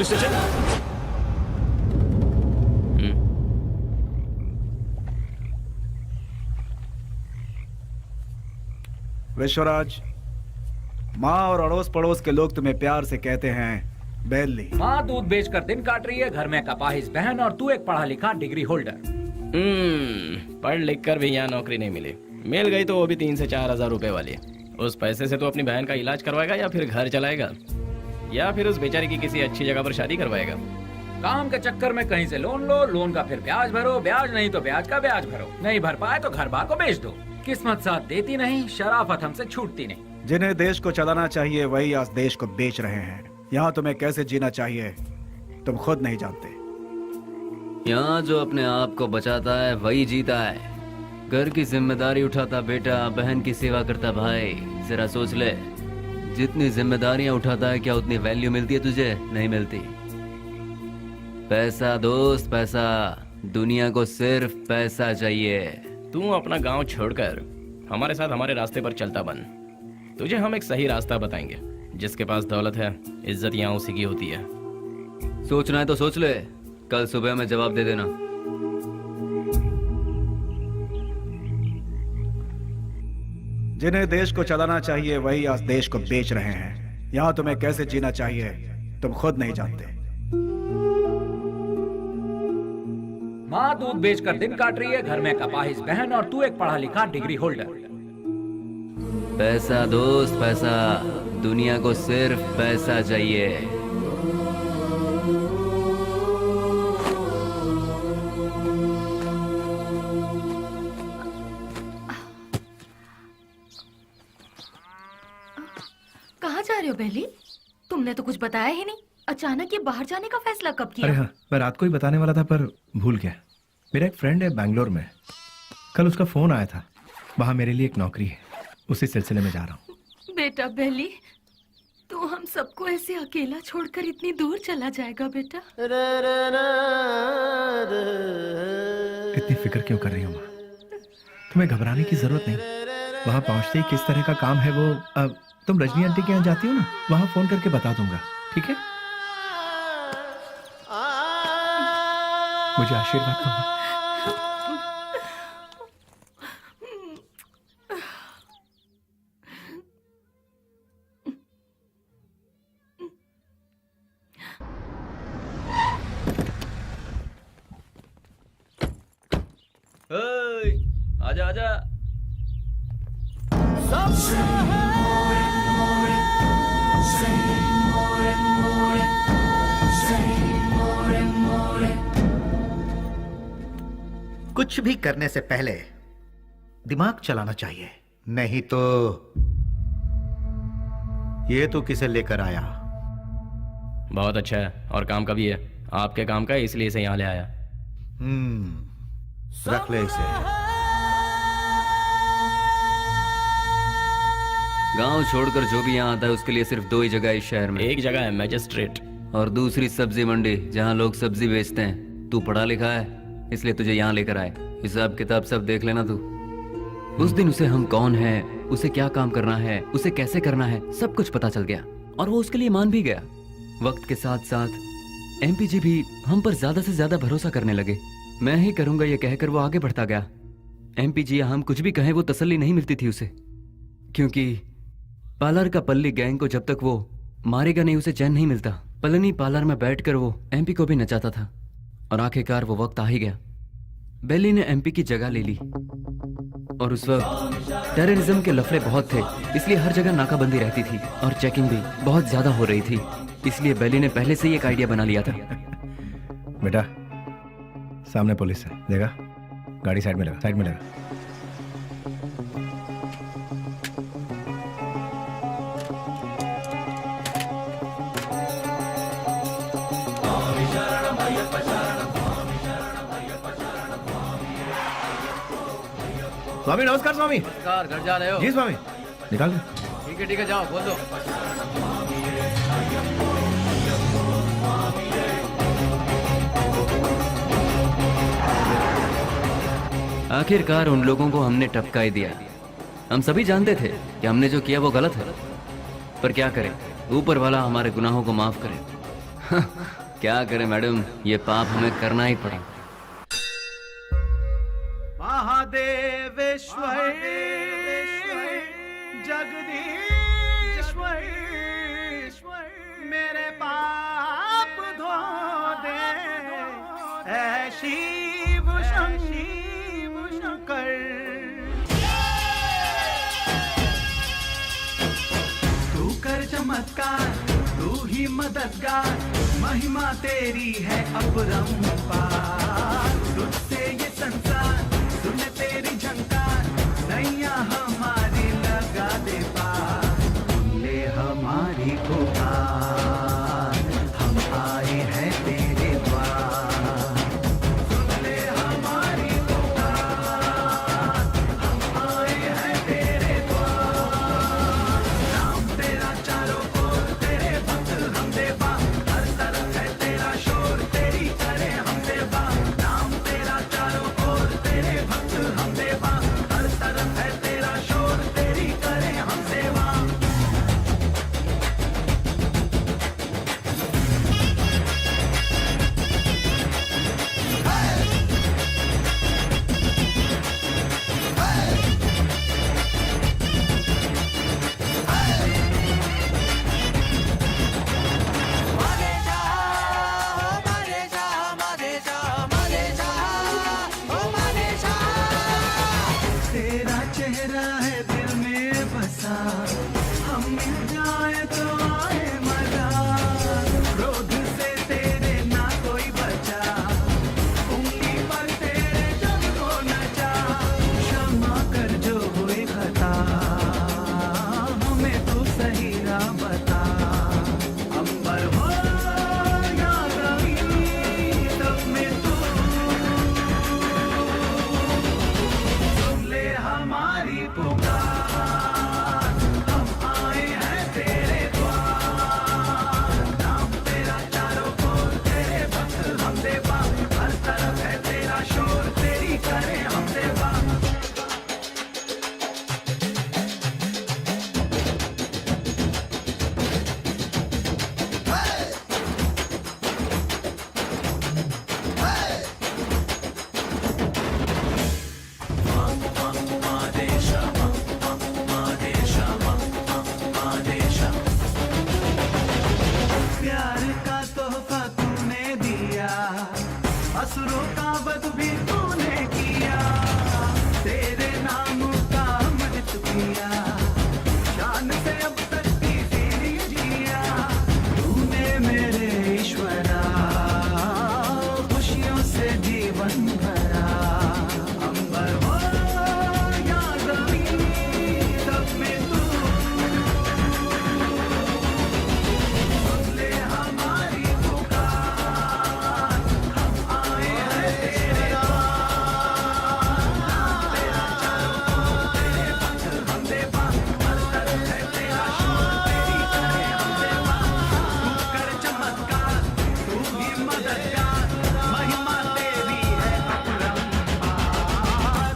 Police station. विश्वराज, माँ और अड़ोस पड़ोस के लोग तुम्हें प्यार से कहते हैं बेली। माँ दूध बेचकर दिन काट रही है, घर में कपाहिस बहन, और तू एक पढ़ा लिखा डिग्री होल्डर। पढ़ लिख कर भी यहाँ नौकरी नहीं मिली। मिल गई तो वो भी 3 से 4 हजार रुपए वाली। उस पैसे से तो अपनी बहन का इलाज करवाएगा या फिर घर चलाएगा या फिर उस बेचारी की किसी अच्छी जगह पर शादी करवाएगा। काम के चक्कर में कहीं से लोन लो, लोन का फिर ब्याज भरो, ब्याज नहीं तो ब्याज का ब्याज भरो, नहीं भर पाए तो घर बार को बेच दो। किस्मत साथ देती नहीं, शराफत हमसे छूटती नहीं। जिन्हें देश को चलाना चाहिए वही आज देश को बेच रहे हैं। यहाँ तुम्हें कैसे जीना चाहिए तुम खुद नहीं जानते। यहाँ जो अपने आप को बचाता है वही जीता है। घर की जिम्मेदारी उठाता बेटा, बहन की सेवा करता भाई। जरा सोच ले, जितनी जिम्मेदारियां उठाता है क्या उतनी वैल्यू मिलती है तुझे? नहीं मिलती। पैसा दोस्त पैसा, दुनिया को सिर्फ पैसा चाहिए। तू अपना गांव छोड़कर हमारे साथ हमारे रास्ते पर चलता बन। तुझे हम एक सही रास्ता बताएंगे। जिसके पास दौलत है, इज्जत यहाँ उसी की होती है। सोचना है तो सोच ले, कल सुबह में जवाब दे देना। जिन्हें देश को चलाना चाहिए वही आज देश को बेच रहे हैं। यहाँ तुम्हें कैसे जीना चाहिए तुम खुद नहीं जानते। माँ दूध बेचकर दिन काट रही है, घर में कपाहिस बहन, और तू एक पढ़ा लिखा डिग्री होल्डर। पैसा दोस्त पैसा, दुनिया को सिर्फ पैसा चाहिए। कहाँ जा रहे हो बेली? तुमने तो कुछ बताया ही नहीं। अचानक ये बाहर जाने का फैसला कब किया? अरे हाँ, मैं रात को ही बताने वाला था पर भूल गया। मेरा एक फ्रेंड है बैंगलोर में, कल उसका फोन आया था। वहाँ मेरे लिए एक नौकरी है, उसी सिलसिले में जा रहा हूँ। बेटा बेली, तू हम सबको ऐसे अकेला छोड़कर इतनी दूर चला जाएगा बेटा? इतनी फिक्र क्यों कर रही हो माँ? तुम्हें घबराने की जरूरत नहीं। वहाँ पहुँचते ही किस तरह का काम है वो, अब तुम रजनी आंटी के यहाँ जाती हो ना, वहाँ फोन करके बता दूंगा, ठीक है? मुझे आशीर्वाद दो माँ। आजा आजा। कुछ भी करने से पहले दिमाग चलाना चाहिए, नहीं तो ये तो किसे लेकर आया? बहुत अच्छा है और काम का भी है। आपके काम का है इसलिए इसे यहाँ ले आया। रख ले इसे। गांव छोड़कर जो भी यहाँ आता है उसके लिए सिर्फ 2 ही जगह है इस शहर में। एक जगह है मैजिस्ट्रेट और दूसरी सब्जी मंडी, जहाँ लोग सब्जी बेचते हैं। तू पढ़ा लिखा है इसलिए तुझे यहाँ लेकर आए। हिसाब किताब सब देख लेना तू। उस दिन उसे हम कौन है, उसे क्या काम करना है, उसे कैसे करना है, सब कुछ पता चल गया और वो उसके लिए मान भी गया। वक्त के साथ साथ एमपीजी भी हम पर ज्यादा से ज्यादा भरोसा करने लगे। मैं ही करूंगा ये कहकर वो आगे बढ़ता गया। एमपीजी हम कुछ भी कहें वो तसल्ली नहीं मिलती थी उसे, क्योंकि पार्लर का पल्ली गैंग को जब तक वो मारेगा नहीं उसे चैन नहीं मिलता। पलनी पार्लर में बैठकर वो एमपी को भी नचाता था और आखिरकार वो वक्त आ ही गया। बेली ने एमपी की जगह ले ली और उस वक्त टेररिज्म के लफड़े बहुत थे, इसलिए हर जगह नाकाबंदी रहती थी और चेकिंग भी बहुत ज्यादा हो रही थी। इसलिए बेली ने पहले से ही एक आइडिया बना लिया था। बेटा सामने पुलिस है, देखा? गाड़ी साइड में लगा, साइड में लगा। स्वामी नमस्कार। स्वामी नमस्कार। घर जा रहे हो? जी स्वामी। निकाल दो। ठीक है जाओ, बोल दो। आखिरकार उन लोगों को हमने टपका ही दिया। हम सभी जानते थे कि हमने जो किया वो गलत है, पर क्या करें, ऊपर वाला हमारे गुनाहों को माफ करे। क्या करें मैडम, ये पाप हमें करना ही पड़ा। महादेवेश्वर जगदीश्वर मेरे पाप धो दे, ऐ शिव शंकर। तू कर चमत्कार, तू ही मददगार, महिमा तेरी है अपरंपार। तुझसे ये संसार सुने तेरी झंकार, नैया हमारी लगा दे पार। सुन ले हमारी पुकार, हम आए हैं तेरे द्वार। सुन ले हमारी पुकार, हम आए हैं तेरे द्वार। नाम तेरा चारों ओर, तेरे भक्त हम देवा, हर तरफ है तेरा शोर, तेरी करे हम देवा। नाम तेरा चारों ओर, तेरे भक्त हम देवा, हर तरफ है तेरा शोर, तेरी करे हम सेवा। तेरा चेहरा है दिल में बसा, हम मिल जाए तो आए मजा। क्रोध से तेरे ना कोई बचा, उंगली पर तेरे जब को नचा। क्षमा कर जो हुई खता, हमें तू सही राह बता। अंबर हो या जमीन, सब में तू सुन ले हमारी पुकार, हम आए हैं तेरे द्वार। नाम तेरा चारों ओर, तेरे भक्त हम देवा, हर तरफ है तेरा शोर, तेरी करे हम सेवा। प्यार का तोहफा तूने दिया, असुरों का वध भी तूने किया। तेरे नाम का अमृत पिया, शान से अब तक की तेरी जिया। तूने मेरे ईश्वरा, खुशियों से जीवन भरा। अंबर हो या जमीन, सब में तू सुन ले हमारी पुकार, हम आए हैं तेरे द्वार। तेरा चारों ओर, तेरे भक्त हम देवा, हर तरफ है तेरा शोर, तेरी करे हम सेवा। तू कर चमत्कार, तू ही मददगार, महिमा तेरी है अपरंपार।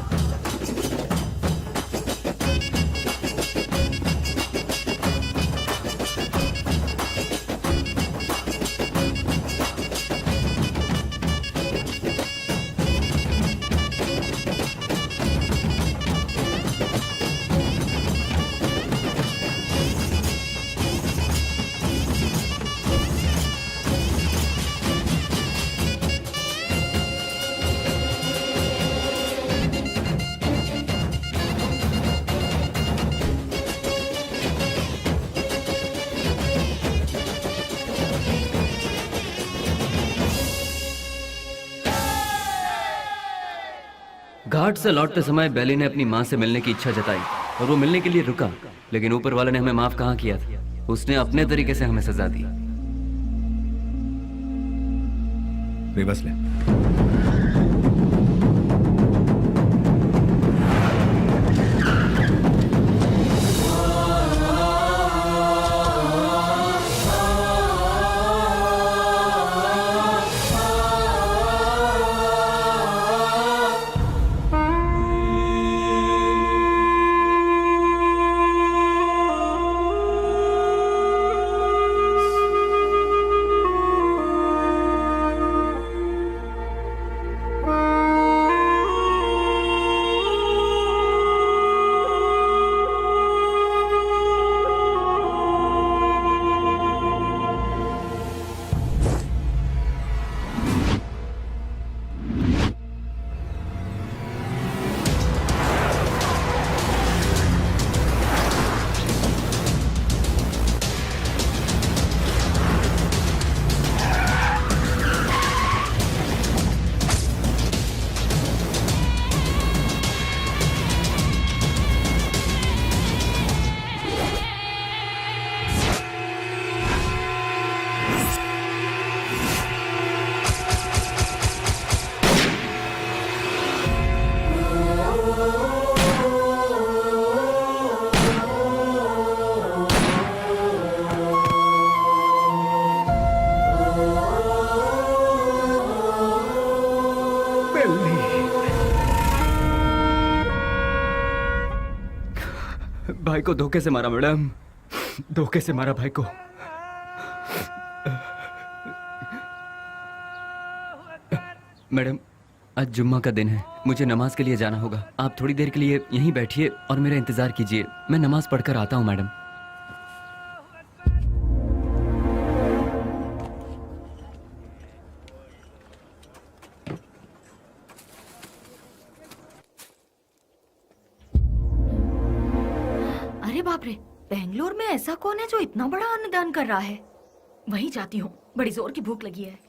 घाट से लौटते समय बैली ने अपनी माँ से मिलने की इच्छा जताई और वो मिलने के लिए रुका, लेकिन ऊपर वाले ने हमें माफ कहाँ किया था। उसने अपने तरीके से हमें सजा दी। रिवर्स ले। भाई को धोखे से मारा मैडम, धोखे से मारा भाई को। मैडम आज जुम्मा का दिन है, मुझे नमाज के लिए जाना होगा। आप थोड़ी देर के लिए यहीं बैठिए और मेरा इंतजार कीजिए, मैं नमाज पढ़कर आता हूँ मैडम। अरे बाप रे, बेंगलोर में ऐसा कौन है जो इतना बड़ा अन्नदान कर रहा है? वहीं जाती हूँ, बड़ी जोर की भूख लगी है।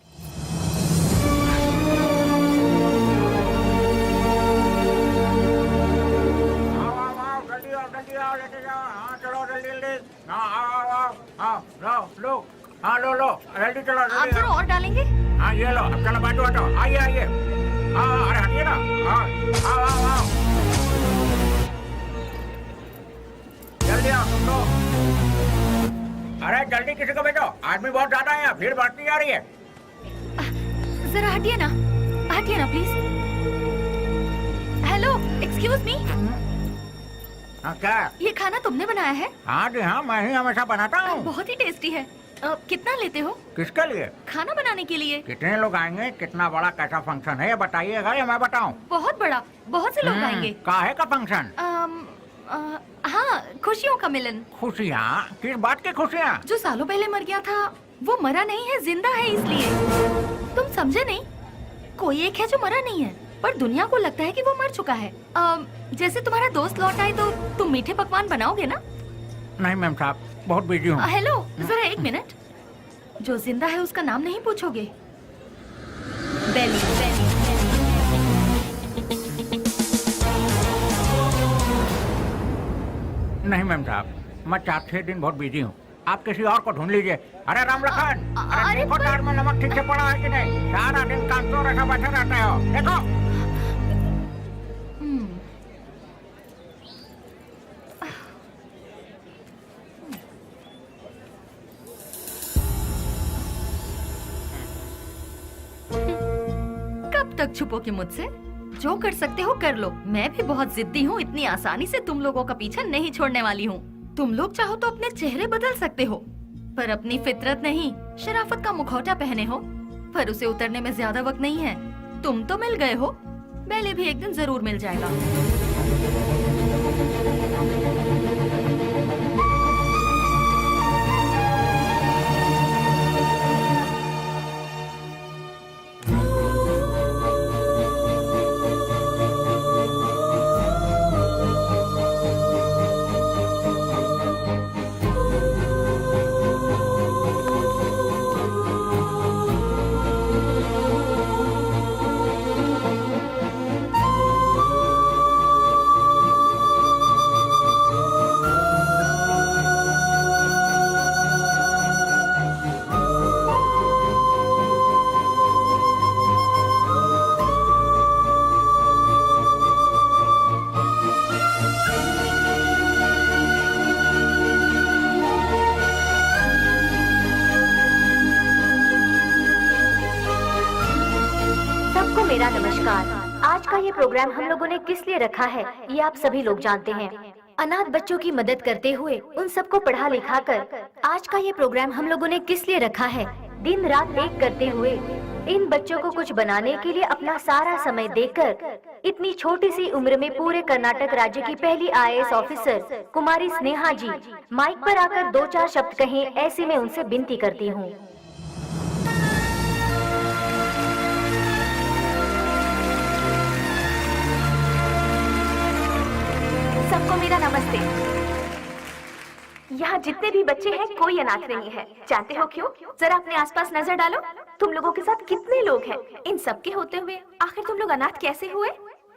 लो जल्दी चलो। आप जरा और डालेंगे? हाँ ये लो, अब चलो बैठो बैठो, आइए आइए। हाँ अरे हटिए ना, हाँ आओ। जल्दी आओ तुम लोग। अरे जल्दी किसी को भेजो, आदमी बहुत ज्यादा है, भीड़ बढ़ती जा रही है। जरा हटिए ना प्लीज। Hello, excuse me. हाँ क्या? ये खाना तुमने बनाया है? हाँ जी हाँ, मैं ही हमेशा बनाता हूँ। बहुत ही टेस्टी है। कितना लेते हो? किसके लिए? खाना बनाने के लिए। कितने लोग आएंगे, कितना बड़ा कैसा फंक्शन है ये बताइएगा या मैं बताऊँ? बहुत बड़ा, बहुत से लोग आएंगे। काहे का फंक्शन? हाँ, खुशियों का मिलन। खुशियाँ? किस बात की खुशियाँ? जो सालों पहले मर गया था वो मरा नहीं है, जिंदा है, इसलिए। तुम समझे नहीं? कोई एक है जो मरा नहीं है, पर दुनिया को लगता है कि वो मर चुका है। जैसे तुम्हारा दोस्त लौट आए तो तुम मीठे पकवान बनाओगे ना? नहीं मैम साहब, बहुत बिजी हूँ। हेलो, जरा एक मिनट। जो जिंदा है उसका नाम नहीं पूछोगे? बेली। नहीं मैम साहब, मैं 4-6 दिन बहुत बिजी हूँ, आप किसी और को ढूंढ लीजिए। अरे राम लखन, अरे देखो दाल में नमक ठीक से पड़ा है कि नहीं? सारा दिन काम तो ऐसा बैठे रहते हो, देखो। कब तक छुपोगे मुझसे? जो कर सकते हो कर लो। मैं भी बहुत जिद्दी हूँ, इतनी आसानी से तुम लोगों का पीछा नहीं छोड़ने वाली हूँ। तुम लोग चाहो तो अपने चेहरे बदल सकते हो, पर अपनी फितरत नहीं। शराफत का मुखौटा पहने हो, पर उसे उतरने में ज्यादा वक्त नहीं है। तुम तो मिल गए हो, बेली भी एक दिन जरूर मिल जाएगा। मेरा नमस्कार। आज का ये प्रोग्राम हम लोगों ने किस लिए रखा है ये आप सभी लोग जानते हैं। अनाथ बच्चों की मदद करते हुए उन सबको पढ़ा लिखा कर आज का ये प्रोग्राम हम लोगों ने किस लिए रखा है। दिन रात एक करते हुए इन बच्चों को कुछ बनाने के लिए अपना सारा समय देकर इतनी छोटी सी उम्र में पूरे कर्नाटक राज्य की पहली IAS ऑफिसर कुमारी स्नेहा जी माइक पर आकर 2-4 शब्द कहें, ऐसी मैं उनसे विनती करती हूँ। सबको मेरा नमस्ते। यहाँ जितने भी बच्चे हैं कोई अनाथ नहीं है। जानते हो क्यों? जरा अपने आसपास नजर डालो, तुम लोगों के साथ कितने लोग हैं। इन सब के होते हुए आखिर तुम लोग अनाथ कैसे हुए?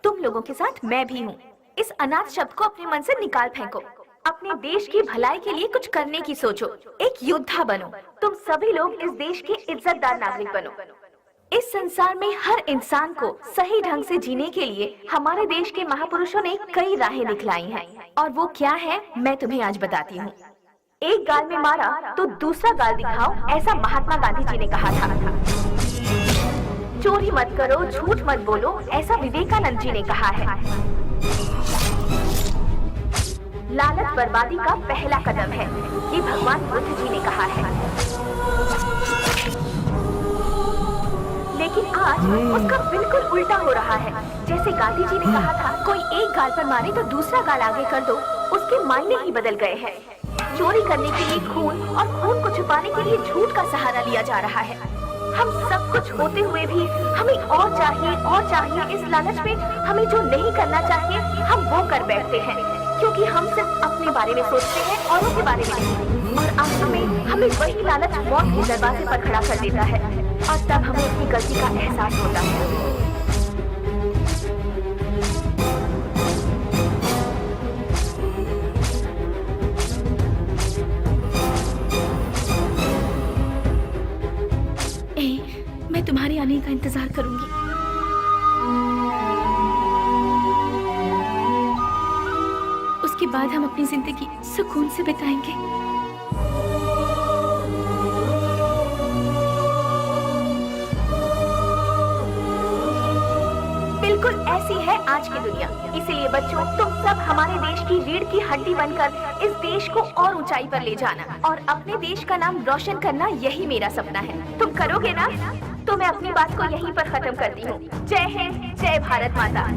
तुम लोगों के साथ मैं भी हूँ। इस अनाथ शब्द को अपने मन से निकाल फेंको। अपने देश की भलाई के लिए कुछ करने की सोचो, एक योद्धा बनो। तुम सभी लोग इस देश के इज्जतदार नागरिक बनो। इस संसार में हर इंसान को सही ढंग से जीने के लिए हमारे देश के महापुरुषों ने कई राहें दिखलाई हैं, और वो क्या है मैं तुम्हें आज बताती हूँ। एक गाल में मारा तो दूसरा गाल दिखाओ, ऐसा महात्मा गांधी जी ने कहा था। चोरी मत करो, झूठ मत बोलो, ऐसा विवेकानंद जी ने कहा है। लालच बर्बादी का पहला कदम है, ये भगवान बुद्ध जी ने कहा है। लेकिन आज उसका बिल्कुल उल्टा हो रहा है। जैसे गांधी जी ने कहा था, कोई एक गाल पर मारे तो दूसरा गाल आगे कर दो, उसके मायने ही बदल गए हैं। चोरी करने के लिए खून और खून को छुपाने के लिए झूठ का सहारा लिया जा रहा है। हम सब कुछ होते हुए भी हमें और चाहिए। इस लालच में हमें जो नहीं करना चाहिए हम वो कर बैठते हैं, क्योंकि हम सिर्फ अपने बारे में सोचते हैं, औरों के बारे में नहीं। और आखिर में हमें वही लालच मौत के दरवाजे पर खड़ा कर देता है, और तब हमें अपनी गलती का एहसास होता है। मैं तुम्हारे आने का इंतजार करूंगी। उसके बाद हम अपनी जिंदगी सुकून से बिताएंगे। बिल्कुल ऐसी है आज की दुनिया। इसीलिए बच्चों, तुम सब हमारे देश की रीढ़ की हड्डी बनकर इस देश को और ऊंचाई पर ले जाना और अपने देश का नाम रोशन करना, यही मेरा सपना है। तुम करोगे ना? तो मैं अपनी बात को यहीं पर खत्म करती हूँ। जय हिंद, जय भारत माता।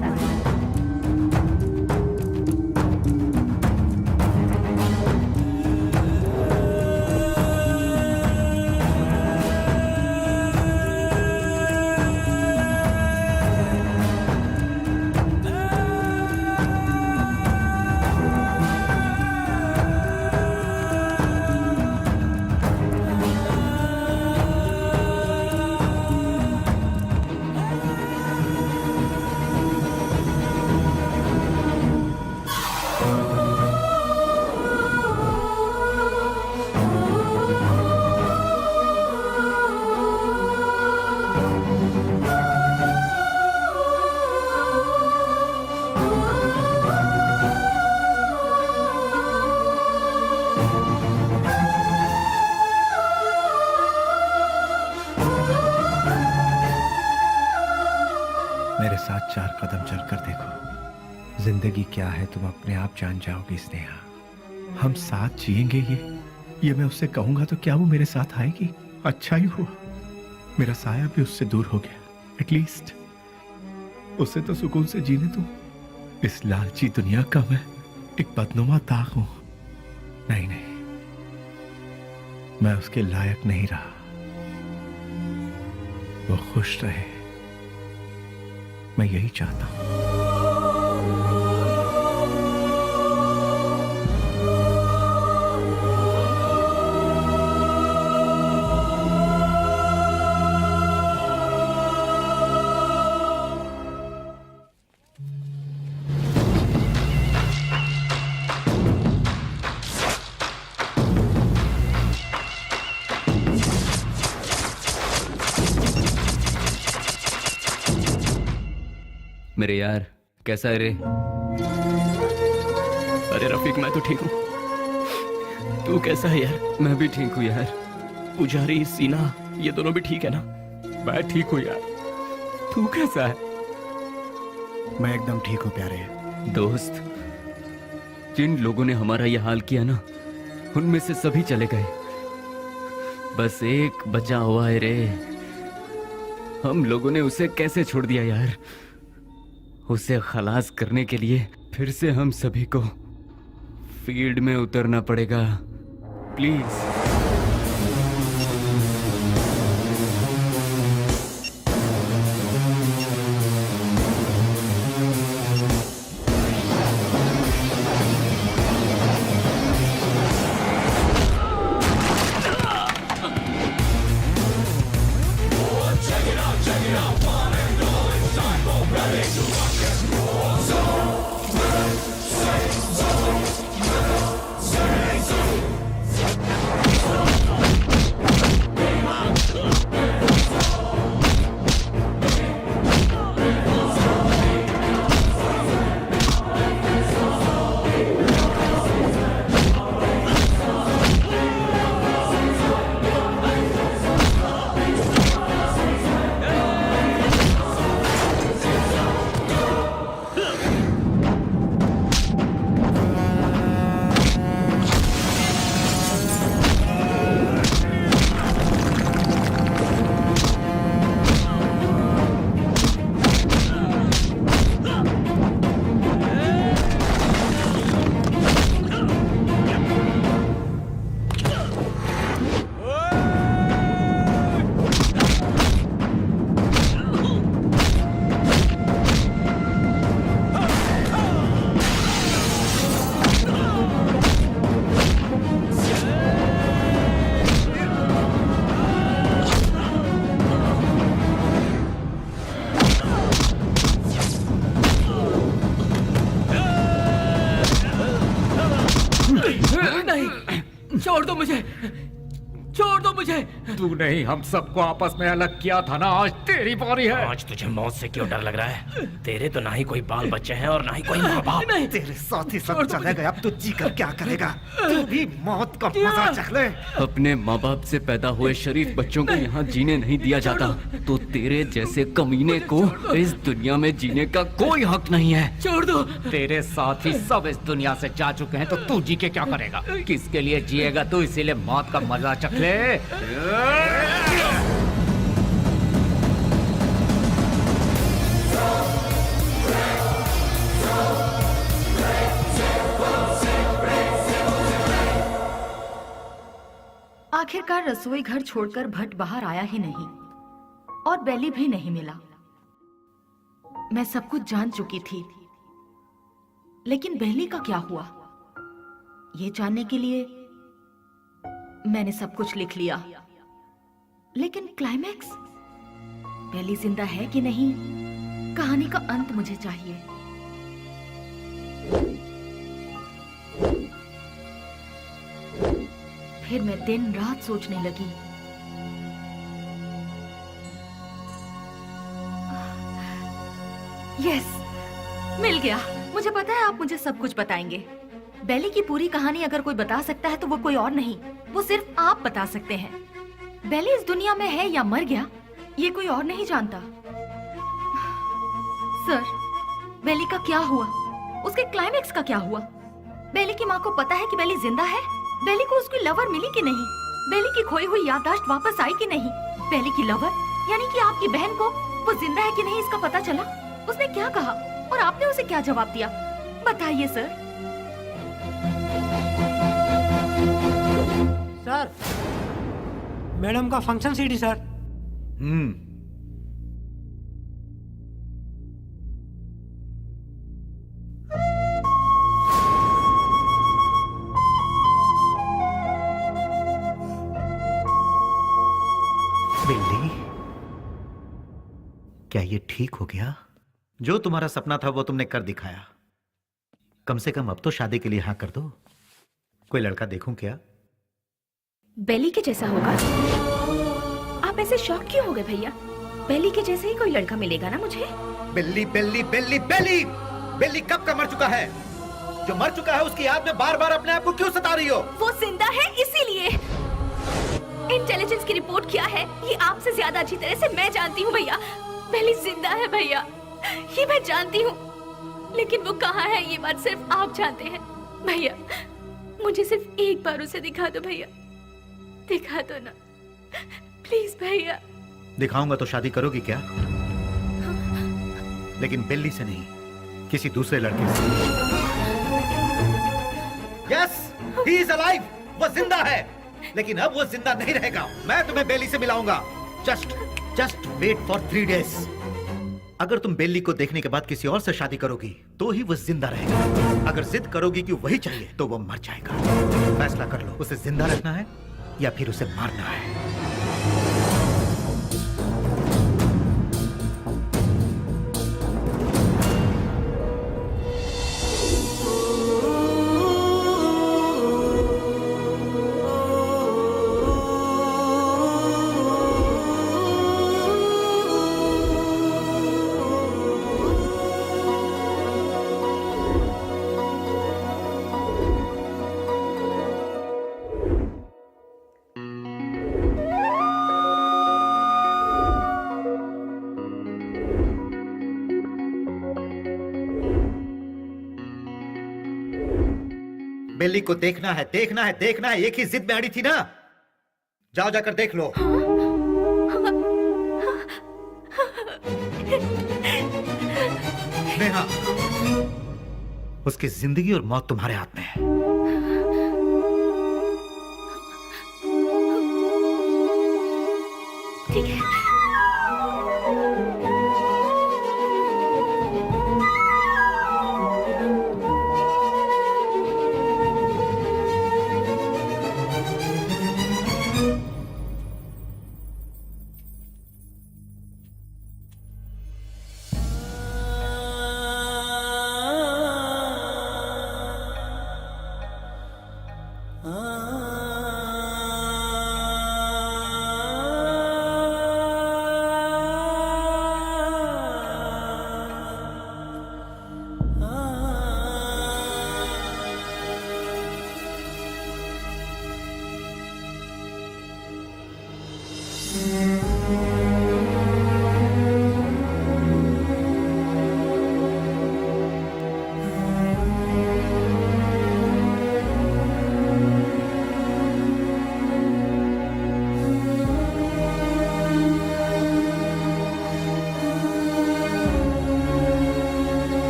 मेरे साथ 4 कदम चलकर देखो। जिंदगी क्या है तुम अपने आप जान जाओगी स्नेहा। हम साथ जिएंगे ये मैं उससे कहूंगा तो क्या वो मेरे साथ आएगी? अच्छा ही हुआ मेरा साया भी उससे दूर हो गया। एटलीस्ट उसे तो सुकून से जीने दो। इस लालची दुनिया का मैं एक बदनुमा दाग हूं। नहीं, मैं उसके लायक नहीं रहा। वो खुश रहे, मैं यही चाहता हूं। मेरे यार, कैसा है रे? अरे रफीक, मैं तो ठीक हूँ। तू कैसा है यार? मैं भी ठीक हूँ यार। पुजारी, सीना, ये दोनों भी ठीक है ना? मैं ठीक हूँ यार। तू कैसा है? मैं एकदम ठीक हूँ प्यारे। दोस्त, जिन लोगों ने हमारा यह हाल किया ना, उनमें से सभी चले गए। बस एक बचा हुआ है रे। हम लोगों ने उसे कैसे छोड़ दिया यार? उसे खलास करने के लिए फिर से हम सभी को फील्ड में उतरना पड़ेगा। प्लीज। नहीं, छोड़ दो मुझे, छोड़ दो मुझे। तू नहीं, हम सबको आपस में अलग किया था ना, आज तेरी बारी है। आज तुझे मौत से क्यों डर लग रहा है? तेरे तो ना ही कोई बाल बच्चे हैं और ना ही कोई माँ बाप। तेरे साथ ही सब चले गए, अब तू जी कर क्या करेगा? तू भी मौत का मजा चख ले। अपने माँ बाप से पैदा हुए शरीफ बच्चों को यहाँ जीने नहीं दिया जाता, तो तेरे जैसे कमीने को इस दुनिया में जीने का कोई हक नहीं है। छोड़ दो। तेरे साथ ही सब इस दुनिया से जा चुके हैं, तो तू जी के क्या करेगा? किसके लिए जिएगा तू? इसीलिए मौत का मजा चख ले। आखिरकार रसोई घर छोड़कर भट्ट बाहर आया ही नहीं और बेली भी नहीं मिला। मैं सब कुछ जान चुकी थी, लेकिन बेली का क्या हुआ, ये जानने के लिए मैंने सब कुछ लिख लिया। लेकिन क्लाइमैक्स, बेली जिंदा है कि नहीं, कहानी का अंत मुझे चाहिए। फिर मैं दिन रात सोचने लगी। यस, मिल गया। मुझे पता है आप मुझे सब कुछ बताएंगे। बेली की पूरी कहानी अगर कोई बता सकता है तो वो कोई और नहीं, वो सिर्फ आप बता सकते हैं। बेली इस दुनिया में है या मर गया, ये कोई और नहीं जानता। सर, बेली का क्या हुआ? उसके क्लाइमैक्स का क्या हुआ? बेली की माँ को पता है कि बेली जिंदा है? बेली को उसकी लवर मिली कि नहीं? बेली की खोई हुई याददाश्त वापस आई कि नहीं? बेली की लवर यानी कि आपकी बहन को वो जिंदा है कि नहीं इसका पता चला? उसने क्या कहा और आपने उसे क्या जवाब दिया? बताइए सर। सर, मैडम का फंक्शन सीडी सर। बिल्ली, क्या ये ठीक हो गया? जो तुम्हारा सपना था वो तुमने कर दिखाया। कम से कम अब तो शादी के लिए हाँ कर दो। कोई लड़का देखूं क्या? बेली के जैसा होगा? आप ऐसे शॉक क्यों हो गए भैया? बेली के जैसे ही कोई लड़का मिलेगा ना मुझे। बिल्ली बिल्ली बिल्ली बिल्ली बिल्ली कब का मर चुका है? जो मर चुका है उसकी याद में बार बार अपने आप को क्यों सता रही हो? वो जिंदा है इसीलिए। इंटेलिजेंस की रिपोर्ट क्या है ये आपसे ज्यादा अच्छी तरह से मैं जानती हूँ भैया। बेली जिंदा है भैया, ये मैं जानती हूँ, लेकिन वो कहाँ है ये बात सिर्फ आप जानते हैं। भैया मुझे सिर्फ एक बार उसे दिखा दो भैया, दिखा दो ना प्लीज भैया। दिखाऊंगा तो शादी करोगी क्या? लेकिन बिल्ली से नहीं, किसी दूसरे लड़के से। यस, ही इज अलाइव, वो जिंदा है, लेकिन अब वो जिंदा नहीं रहेगा। मैं तुम्हें बेली से मिलाऊंगा। Just wait for 3 days। अगर तुम बेली को देखने के बाद किसी और से शादी करोगी तो ही वो जिंदा रहेगा। अगर जिद करोगी कि वही चाहिए तो वो मर जाएगा। फैसला कर लो, उसे जिंदा रखना है या फिर उसे मारना है। बेली को देखना है, देखना है, देखना है, एक ही जिद में अड़ी थी ना। जाओ जाकर देख लो। नेहा, उसकी जिंदगी और मौत तुम्हारे हाथ में है। ठीक है। तुझे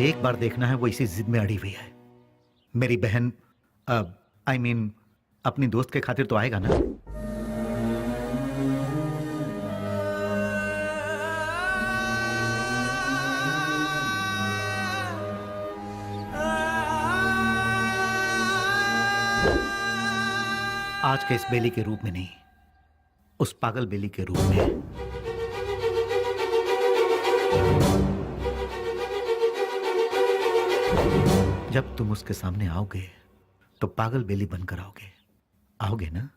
एक बार देखना है, वो इसी जिद में अड़ी हुई है। मेरी बहन आई मीन अपनी दोस्त के खातिर तो आएगा ना? आज के इस बेली के रूप में नहीं, उस पागल बेली के रूप में। जब तुम उसके सामने आओगे तो पागल बेली बनकर आओगे, आओगे ना?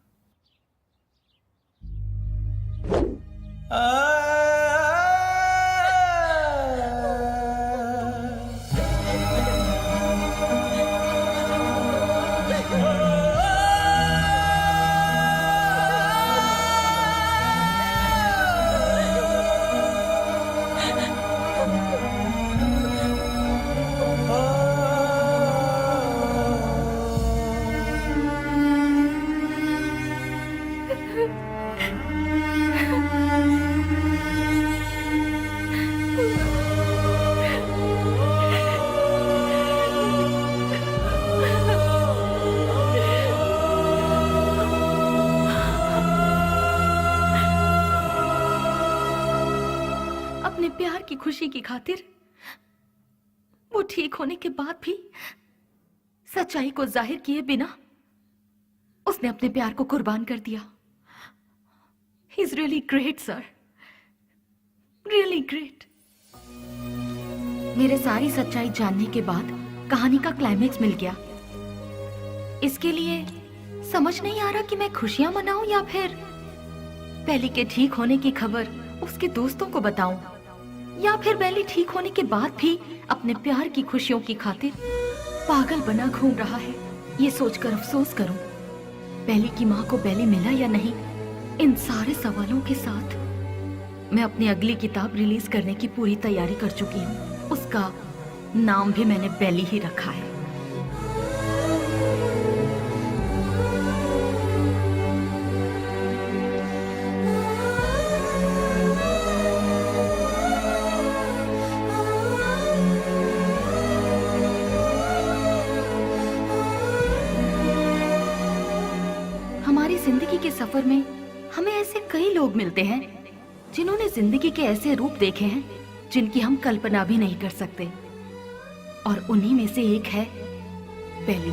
खुशी की खातिर वो ठीक होने के बाद भी सच्चाई को जाहिर किए बिना उसने अपने प्यार को कुर्बान कर दिया। He is really great sir, really great. मेरे सारी सच्चाई जानने के बाद कहानी का क्लाइमेक्स मिल गया। इसके लिए समझ नहीं आ रहा कि मैं खुशियां मनाऊं या फिर बेली के ठीक होने की खबर उसके दोस्तों को बताऊं, या फिर बेली ठीक होने के बाद भी अपने प्यार की खुशियों की खातिर पागल बना घूम रहा है। ये सोचकर अफसोस करूं बेली की माँ को बेली मिला या नहीं। इन सारे सवालों के साथ मैं अपनी अगली किताब रिलीज करने की पूरी तैयारी कर चुकी हूँ। उसका नाम भी मैंने बेली ही रखा है। हमारी जिंदगी के सफर में हमें ऐसे कई लोग मिलते हैं जिन्होंने जिंदगी के ऐसे रूप देखे हैं जिनकी हम कल्पना भी नहीं कर सकते, और उन्हीं में से एक है बेली।